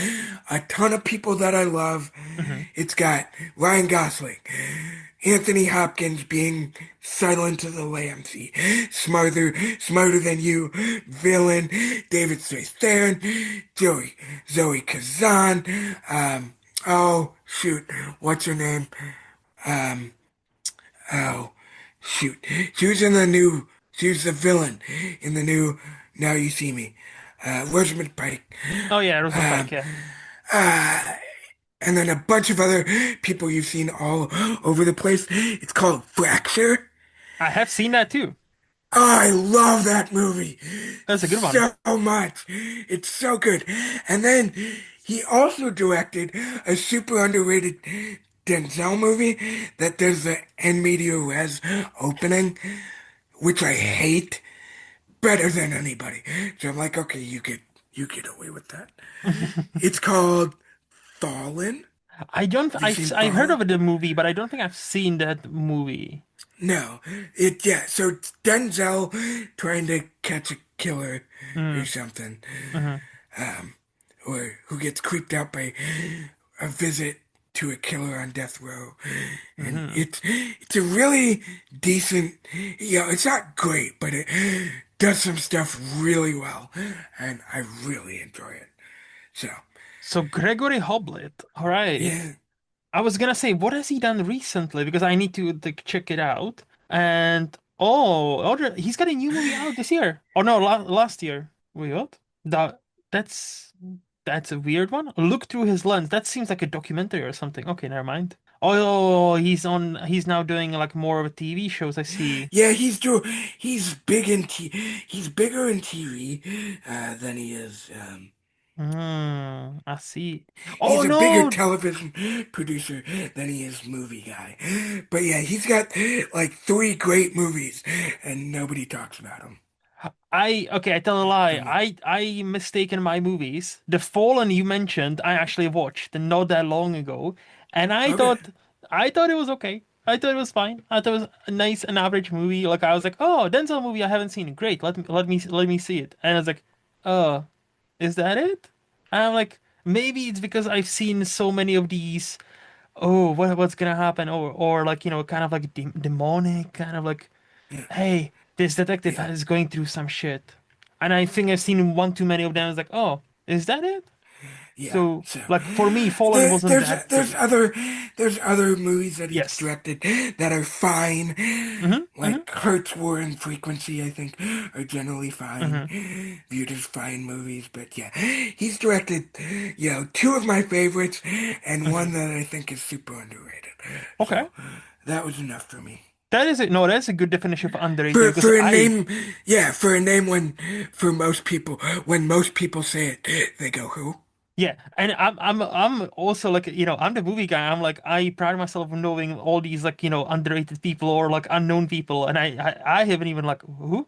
a ton of people that I love. Hmm. It's got Ryan Gosling, Anthony Hopkins being Silent of the Lambs, smarter than you, villain, David Strathairn, Zoe Kazan, oh shoot, what's her name? Um, oh shoot, she was in the new, she was the villain in the new Now You See Me, Rosamund Pike. Oh yeah, Rosamund Pike. Um, Yeah, uh, and then a bunch of other people you've seen all over the place. It's called Fracture. I have seen that too. Oh, I love that movie That's a good one. so much. It's so good. And then he also directed a super underrated Denzel movie that does the En Medio Res opening, which I hate better than anybody. So I'm like, okay, you get away with that. It's called Fallen. I don't. Have you seen I've heard Fallen? of the movie, but I don't think I've seen that movie. No, yeah. So it's Denzel trying to catch a killer or Mm, something, hmm. or who gets creeped out by a visit to a killer on death row, and Hmm. it's a really decent. It's not great, but it does some stuff really well, and I really enjoy it. So So Gregory Hoblet. All right. yeah, I was gonna say, what has he done recently? Because I need to like, check it out. And he's got a new movie out this year. Oh no, last year. Wait, what? That that's that's a weird one. Look through his lens. That seems like a documentary or something. Okay, never mind. Oh, He's now doing like more of a TV shows. I see. yeah. He's big in he's bigger in TV than he is. I see. Oh He's a bigger no, television producer than he is movie guy. But yeah, he's got like three great movies and nobody talks about them I tell a lie. for me. I mistaken my movies. The Fallen you mentioned, I actually watched not that long ago, and Okay. I thought it was okay. I thought it was fine. I thought it was a nice and average movie. Like I was like, oh, Denzel movie I haven't seen. Great. Let me see it. And I was like, oh, is that it? And I'm like, maybe it's because I've seen so many of these. Oh, what's gonna happen? Or like kind of like demonic, kind of like Yeah. hey, this detective Yeah. is going through some shit. And I think I've seen one too many of them. I was like, oh, is that it? Yeah. So, So like, for me, Fallen wasn't that great. there's other movies that he's Yes. directed that are fine. Mm-hmm. Mm-hmm. Like Hertz, War, and Frequency, I think, are generally fine, Mm-hmm. viewed as fine movies. But yeah, he's directed, two of my favorites and Mm-hmm. one that I think is super underrated. So Okay. that was enough for me. That is it. No, that's a good definition for underrated because For a name, yeah, for a name for when most people say it, they go, who? yeah, and I'm also like, I'm the movie guy. I'm like, I pride myself on knowing all these like, underrated people or like unknown people, and I haven't even like who?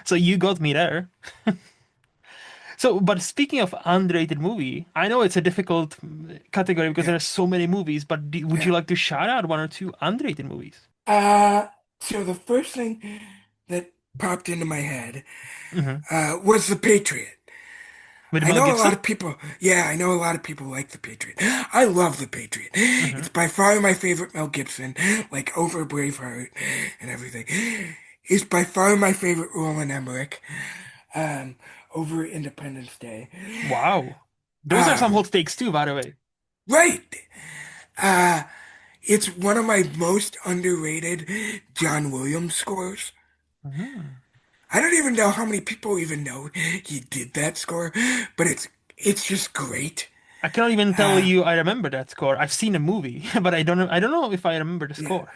So you got me there. So, but speaking of underrated movie, I know it's a difficult category because Yeah. there are so many movies, but would you Yeah. like to shout out one or two underrated movies? Uh, so the first thing that popped into my head Hmm. was The Patriot. With I Mel know a lot Gibson? of people, yeah, I know a lot of people like The Patriot. I love The Patriot. Hmm. It's by far my favorite Mel Gibson, like over Braveheart and everything. It's by far my favorite Roland Emmerich, um, over Independence Day. Wow. Those are some Um, hot takes too, by the way. right. Uh, it's one of my most underrated John Williams scores. Hmm. I don't even know how many people even know he did that score, but it's just great. I cannot even tell Uh, you I remember that score. I've seen the movie, but I don't know if I remember the yeah. score.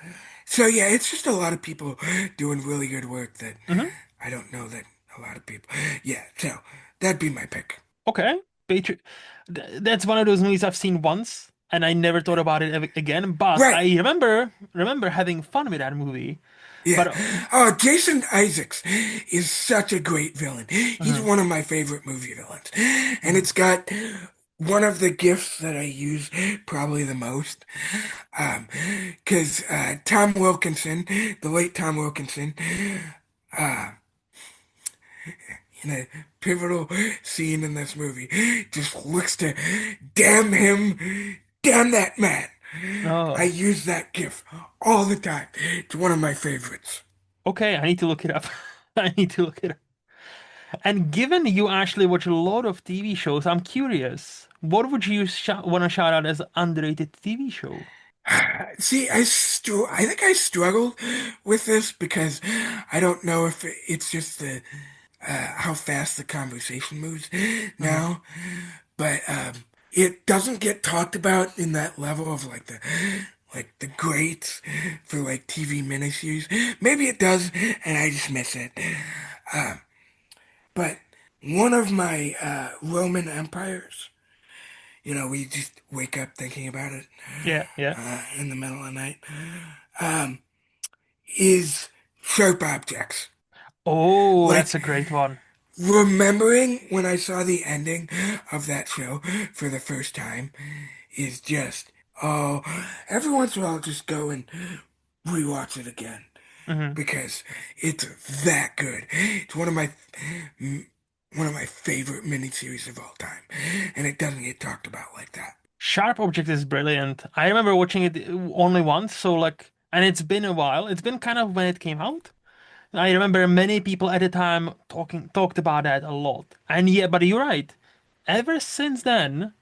So yeah, it's just a lot of people doing really good work that Hmm. I don't know that a lot of people. Yeah, so that'd be my pick. Okay. Patriot. That's one of those movies I've seen once and I never thought about it again, but Right. I remember having fun with that movie. Yeah. But Oh, Jason Isaacs is such a great villain. He's mhm, one of my favorite movie villains. And mhm. it's got one of the gifts that I use probably the most. Um, because Tom Wilkinson, the late Tom Wilkinson, uh, in a pivotal scene in this movie, just looks to damn him, damn that man. I Oh, use that gif all the time. It's one of my favorites. okay. I need to look it up. I need to look it up. And given you actually watch a lot of TV shows, I'm curious, what would you want to shout out as underrated TV show? See, I think I struggled with this because I don't know if it's just the how fast the conversation moves Hmm. now, but it doesn't get talked about in that level of like the greats for like TV miniseries. Maybe it does, and I just miss it. Um, but one of my Roman empires, we just wake up thinking about it Yeah, yeah. in the middle of the night, um, is Sharp Objects. Oh, Like that's a great one. remembering when I saw the ending of that show for the first time is just, oh, every once in a while I'll just go and rewatch it again Hmm. because it's that good. It's one of my favorite miniseries of all time, and it doesn't get talked about like that. Sharp Object is brilliant. I remember watching it only once, so like, and it's been a while. It's been kind of when it came out. I remember many people at the time talked about that a lot. And yeah, but you're right. Ever since then,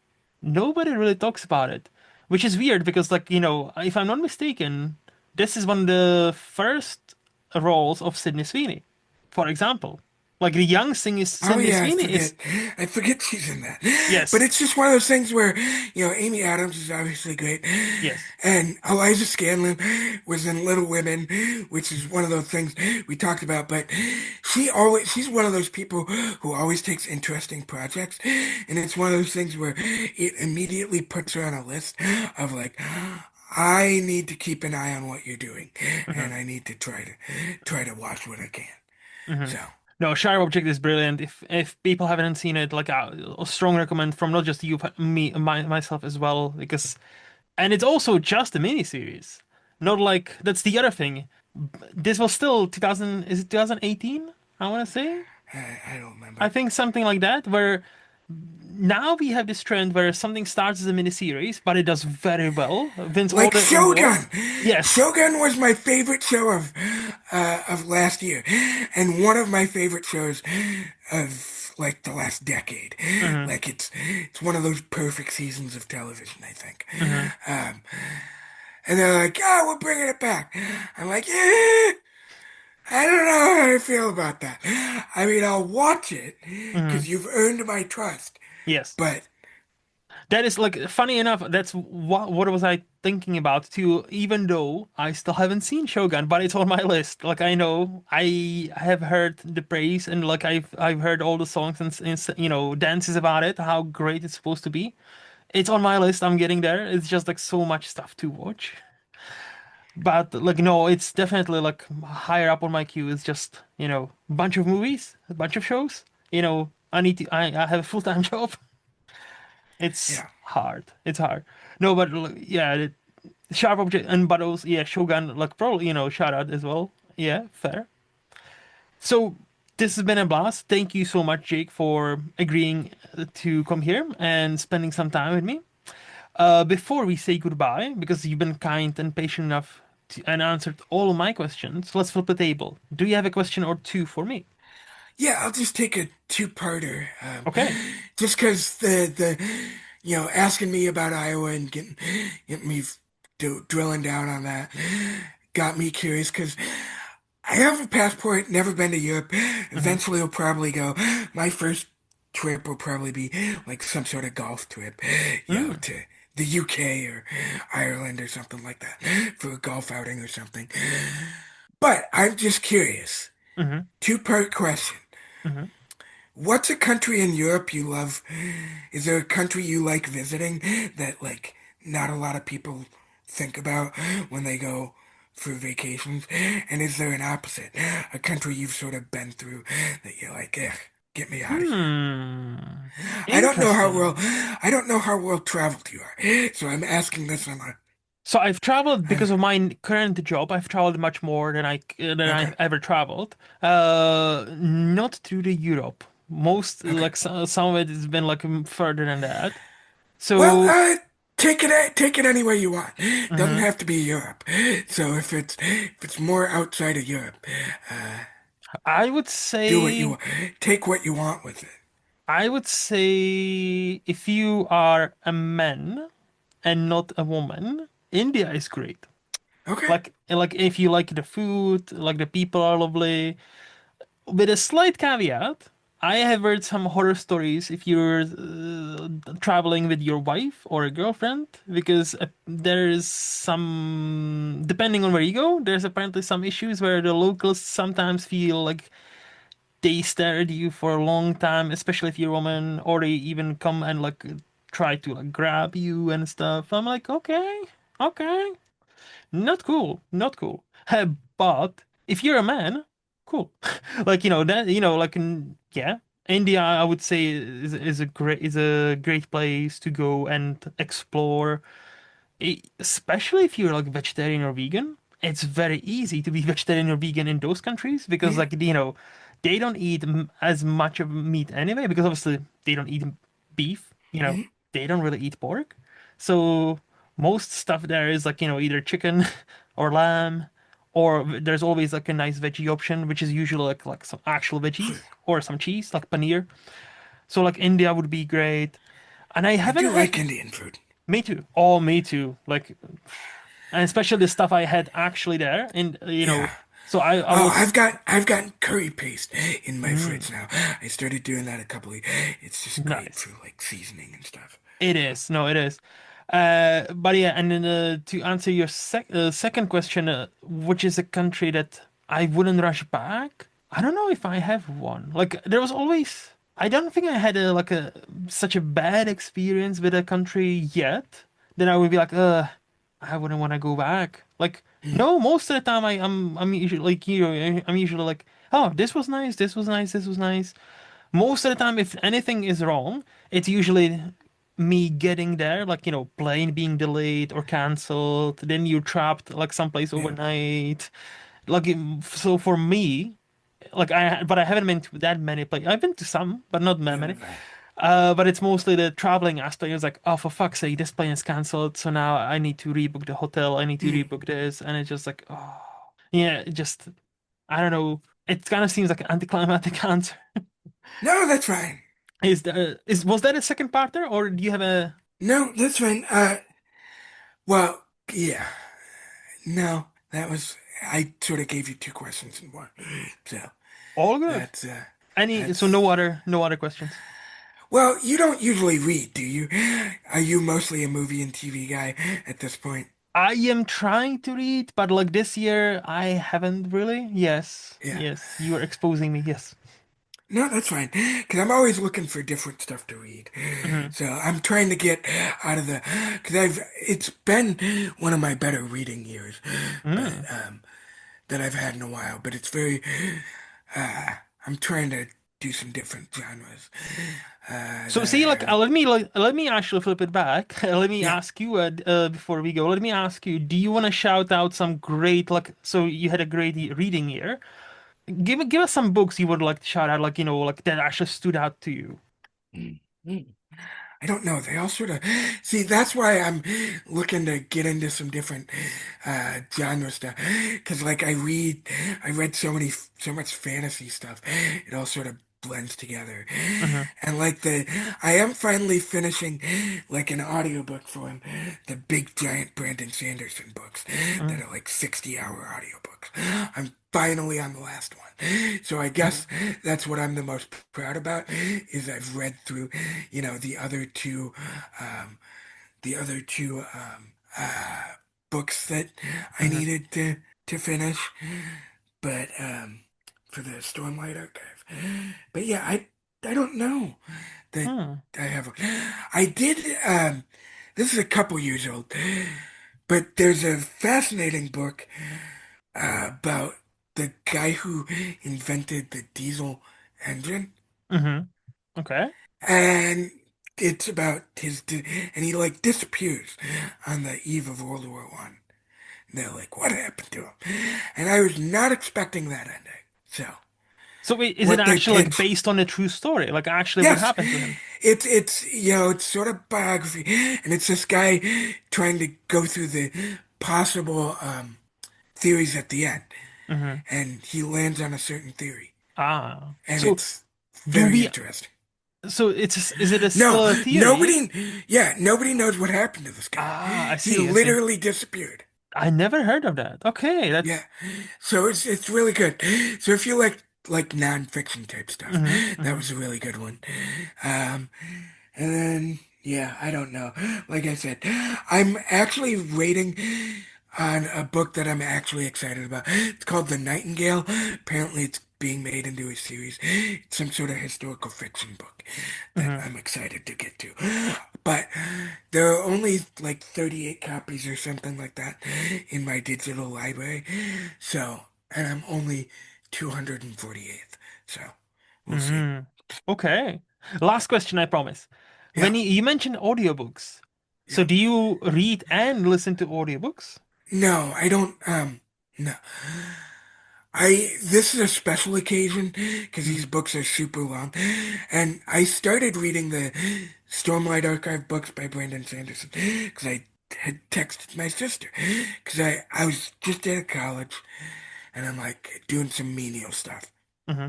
nobody really talks about it, which is weird because like, if I'm not mistaken, this is one of the first roles of Sydney Sweeney, for example. Like the young Oh Sydney yeah, Sweeney is I forget she's in that. But yes, it's just one of those things where, Amy Adams is obviously great. yes. And Eliza Scanlen was in Little Women, which is one of those things we talked about. But she's one of those people who always takes interesting projects. And it's one of those things where it immediately puts her on a list of like, I need to keep an eye on what you're doing. Hmm. And I need to try to watch what I can. Hmm. So. No, Sharp Object is brilliant. If people haven't seen it, like a strong recommend from not just you, but myself as well, because and it's also just a miniseries. Not like that's the other thing. This was still 2000, is it 2018? I want to say. I don't I remember. think something like that, where now we have this trend where something starts as a miniseries, but it does very well, wins all Like the awards. Shogun. Yes. Shogun was my favorite show of last year, and one of my favorite shows of like the last decade. Hmm. Like it's one of those perfect seasons of television, I think. Hmm. Um, and they're like, "Oh, we're bringing it back." I'm like, "Yeah, I don't know how I feel about that." I mean, I'll watch it Hmm. because you've earned my trust, Yes. but That is like funny enough. That's what was I thinking about too. Even though I still haven't seen Shogun, but it's on my list. Like I know I have heard the praise and like I've heard all the songs and dances about it. How great it's supposed to be. It's on my list. I'm getting there. It's just like so much stuff to watch. But like no, it's definitely like higher up on my queue. It's just a bunch of movies, a bunch of shows. I have a full-time job. It's Yeah. hard. It's hard. No, but yeah, sharp object and but also yeah, Shogun like probably shout out as well. Yeah, fair. So this has been a blast. Thank you so much, Jake, for agreeing to come here and spending some time with me. Before we say goodbye, because you've been kind and patient enough and answered all of my questions, let's flip the table. Do you have a question or two for me? Yeah, I'll just take a two-parter. Okay. Just because asking me about Iowa and getting me drilling down on that got me curious because I have a passport, never been to Europe. Hmm. Eventually, I'll probably go. My first trip will probably be like some sort of golf trip, Mm. to the UK or Ireland or something like that for a golf outing or something. But I'm just curious. Hmm. Two-part question. Hmm. What's a country in Europe you love? Is there a country you like visiting that like not a lot of people think about when they go for vacations? And is there an opposite? A country you've sort of been through that you're like, eh, get me out of here. Hmm. I don't know how well Interesting. I don't know how well traveled you are. So I'm asking this on a So I've traveled on because of my current job. I've traveled much more than okay. I've ever traveled. Not through the Europe. Most Okay. like some of it has been like further than that. Well, So take it any way you want. Doesn't mhm. have to be Europe. So if it's more outside of Europe, I would do what say you take what you want with it. I would say if you are a man and not a woman, India is great. Okay. Like if you like the food, like the people are lovely. With a slight caveat, I have heard some horror stories if you're traveling with your wife or a girlfriend, because there is some, depending on where you go, there's apparently some issues where the locals sometimes feel like they stare at you for a long time, especially if you're a woman, or they even come and like try to like grab you and stuff. I'm like, okay, okay. Not cool, not cool. But if you're a man, cool. Like that like yeah, India I would say is a great place to go and explore. Especially if you're like vegetarian or vegan, it's very easy to be vegetarian or vegan in those countries because Mhm, like they don't eat as much of meat anyway because obviously they don't eat beef, mhm. they don't really eat pork. So most stuff there is like either chicken or lamb, or there's always like a nice veggie option which is usually like some actual veggies or some cheese like paneer. So like India would be great. And I I haven't do had. like Indian food. Me too. Oh, me too. Like, and especially the stuff I had actually there, and Yeah. so I Oh, was. I've got curry paste in my Mm, fridge now. I started doing that a couple of. It's just great for nice. like seasoning and stuff. It is. No, it is. But yeah, and then to answer your second question, which is a country that I wouldn't rush back? I don't know if I have one. Like there was always. I don't think I had a such a bad experience with a country yet. Then I would be like, I wouldn't want to go back. Like Mhm. no, most of the time I'm usually like I'm usually like, oh, this was nice, this was nice, this was nice. Most of the time, if anything is wrong, it's usually me getting there, like, plane being delayed or canceled. Then you're trapped like someplace Yeah. overnight. Like, so for me, like but I haven't been to that many places. I've been to some, but not that Yeah. many. But it's mostly the traveling aspect. It's like, oh, for fuck's sake, this plane is canceled. So now I need to rebook the hotel. I need to Mhm. rebook this. And it's just like, oh, yeah, it just, I don't know. It kind of seems like an anticlimactic answer. No, that's fine. Was that a second part there, or do you have a No, that's fine. Well, yeah. No, that was I sort of gave you two questions in one. So all good? that's So that's no other questions. well, you don't usually read, do you? Are you mostly a movie and TV guy at this point? I am trying to read, but like this year, I haven't really. Yes, Yeah. yes, you are exposing me. Yes. No, that's fine. Because I'm always looking for different stuff to read. Hmm. So I'm trying to get out of the, because it's been one of my better reading years, but, Mm. that I've had in a while, but it's very, uh, I'm trying to do some different genres. So That I see, haven't. let me actually flip it back. Let me Yeah. ask you before we go. Let me ask you: do you want to shout out some great like? So you had a great reading year. Give us some books you would like to shout out, like like that actually stood out to you. Mm, mm. I don't know. They all sort of see. That's why I'm looking to get into some different genre stuff. Because like I read so much fantasy stuff. It all sort of blends together. Hmm. And like I am finally finishing like an audiobook for him, the big giant Brandon Sanderson books that Hmm. are like 60-hour audiobooks. I'm finally on the last one. So I guess that's what I'm the most proud about is I've read through, um, the other two books that I Hmm. needed to finish, but for the Stormlight Archive. But yeah, I don't know that Hmm. I have. I did. This is a couple years old, but there's a fascinating book about the guy who invented the diesel engine, Hmm. Okay. and it's about and he like disappears on the eve of World War One. They're like, what happened to him? And I was not expecting that ending. So, So wait, is it what they actually like pitched, based on a true story? Like actually what yes, happened to him? it's it's sort of biography, and it's this guy trying to go through the possible theories at the end, Hmm. and he lands on a certain theory, Ah. and So it's do very we? interesting. So is it a, No, still a theory? nobody, yeah, nobody knows what happened to this guy. Ah, I He see. I see. literally disappeared. I never heard of that. Okay, Yeah. that's. So it's really good. So if you like nonfiction type stuff, Hmm. that Hmm. was a really good one. Um, and then yeah, I don't know. Like I said, I'm actually waiting on a book that I'm actually excited about. It's called The Nightingale. Apparently it's being made into a series. It's some sort of historical fiction book that Hmm. I'm excited to get to. But there are only like 38 copies or something like that in my digital library. So, and I'm only 248th. So, we'll see. Hmm. Okay. Last question, I promise. When Yeah. you mentioned audiobooks, so Yeah. do you read and listen to audiobooks? No, I don't no. This is a special occasion because these Mm-hmm. books are super long. And I started reading the Stormlight Archive books by Brandon Sanderson because I had texted my sister because I was just out of college and I'm like doing some menial stuff Mm-hmm.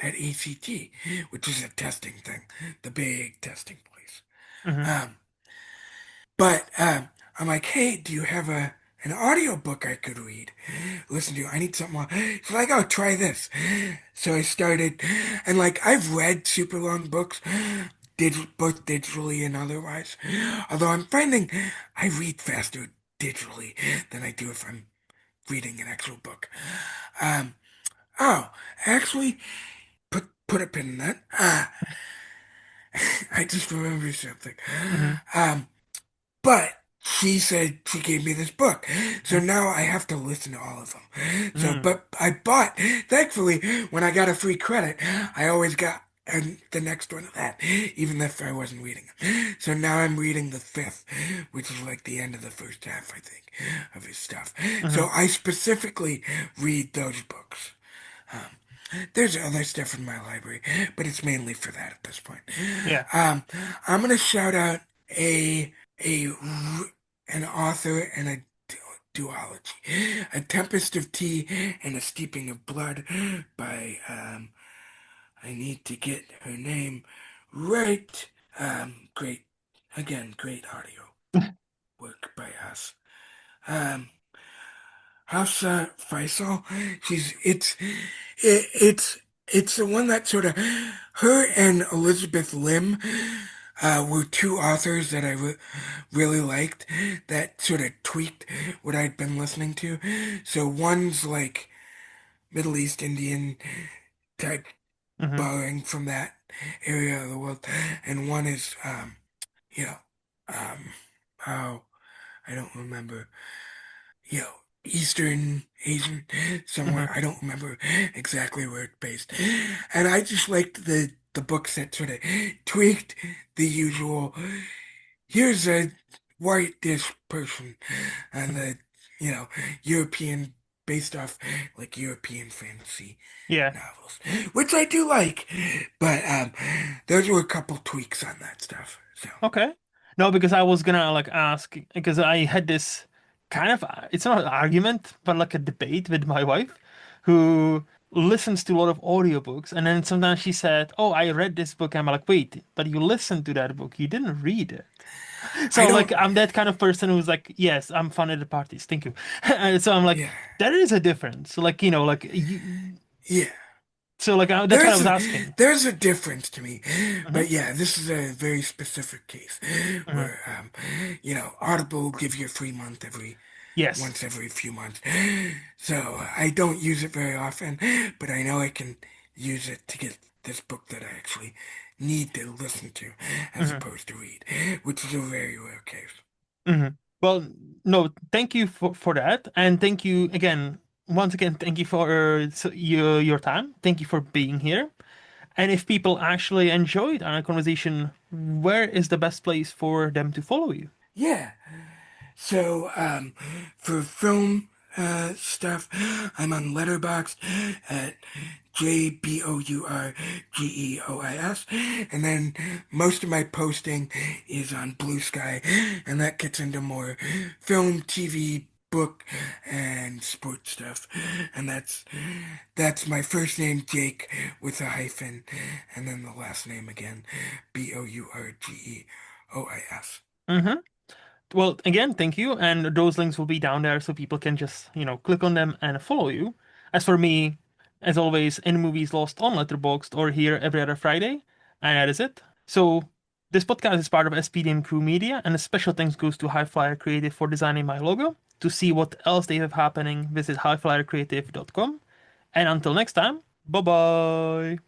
at ACT, which is a testing thing, the big testing place. Mm-hmm. Um, but I'm like, hey, do you have an audio book I could read? Listen to. I need something more. She's like, oh, try this. So I started, and like I've read super long books, both digitally and otherwise. Although I'm finding I read faster digitally than I do if I'm reading an actual book. Um, oh, actually, put a pin in that. I just remembered something. Mm-hmm. Um, But she said she gave me this book. So Mm-hmm. now I have to listen to all of them. So, Mm-hmm. but I bought, thankfully, when I got a free credit, I always got the next one of that, even if I wasn't reading them. So now I'm reading the fifth, which is like the end of the first half, I think, of his stuff. Mm-hmm. So I specifically read those books. There's other stuff in my library, but it's mainly for that at this point. Yeah. Um, I'm gonna shout out a a an author and a duology, A Tempest of Tea and a Steeping of Blood by I need to get her name right. Great, again, great audio work by us. Um, Hafsa Faisal. She's it's the one that sort of her and Elizabeth Lim were two authors that I really liked that sort of tweaked what I'd been listening to. So one's like Middle East Indian type, Mm-hmm. borrowing from that area of the world, and one is you know um, how I don't remember Eastern Asian Hmm. somewhere. I don't remember exactly where it's based. And I just liked the books that sort of tweaked the usual. Here's a white dish person and Hmm. the, you know, European based off like European fantasy Yeah. novels, which I do like, but those were a couple tweaks on that stuff. So Okay. No, because I was gonna like ask because I had this kind of it's not an argument, but like a debate with my wife, who listens to a lot of audiobooks, and then sometimes she said, "Oh, I read this book." I'm like, "Wait, but you listened to that book. You didn't read it." I So like don't, I'm that kind of person who's like, "Yes, I'm fun at the parties. Thank you." And so I'm like, yeah, "That is a difference." Like, like you. yeah. So like that's what I There's was a, asking. there's a difference to me, Hmm. but yeah, this is a very specific case Hmm. where, Audible give you a free month Yes. once every few months. So I don't use it very often, but I know I can use it to get this book that I actually need to listen to as Hmm. opposed to read, which is a very rare case. Hmm. Well, no, thank you for that, and thank you again. Once again, thank you for your time. Thank you for being here. And if people actually enjoyed our conversation, where is the best place for them to follow you? Yeah. So, for film stuff, I'm on Letterboxd at JBourgeois, and then most of my posting is on Blue Sky, and that gets into more film, TV, book, and sports stuff. And that's my first name Jake with a hyphen, and then the last name again, Bourgeois. Hmm. Well, again, thank you. And those links will be down there so people can just, click on them and follow you. As for me, as always, in movies lost on Letterboxd or here every other Friday. And that is it. So this podcast is part of SPDM Crew Media, and a special thanks goes to HiFlyer Creative for designing my logo. To see what else they have happening, visit highflyercreative.com. And until next time, bye bye.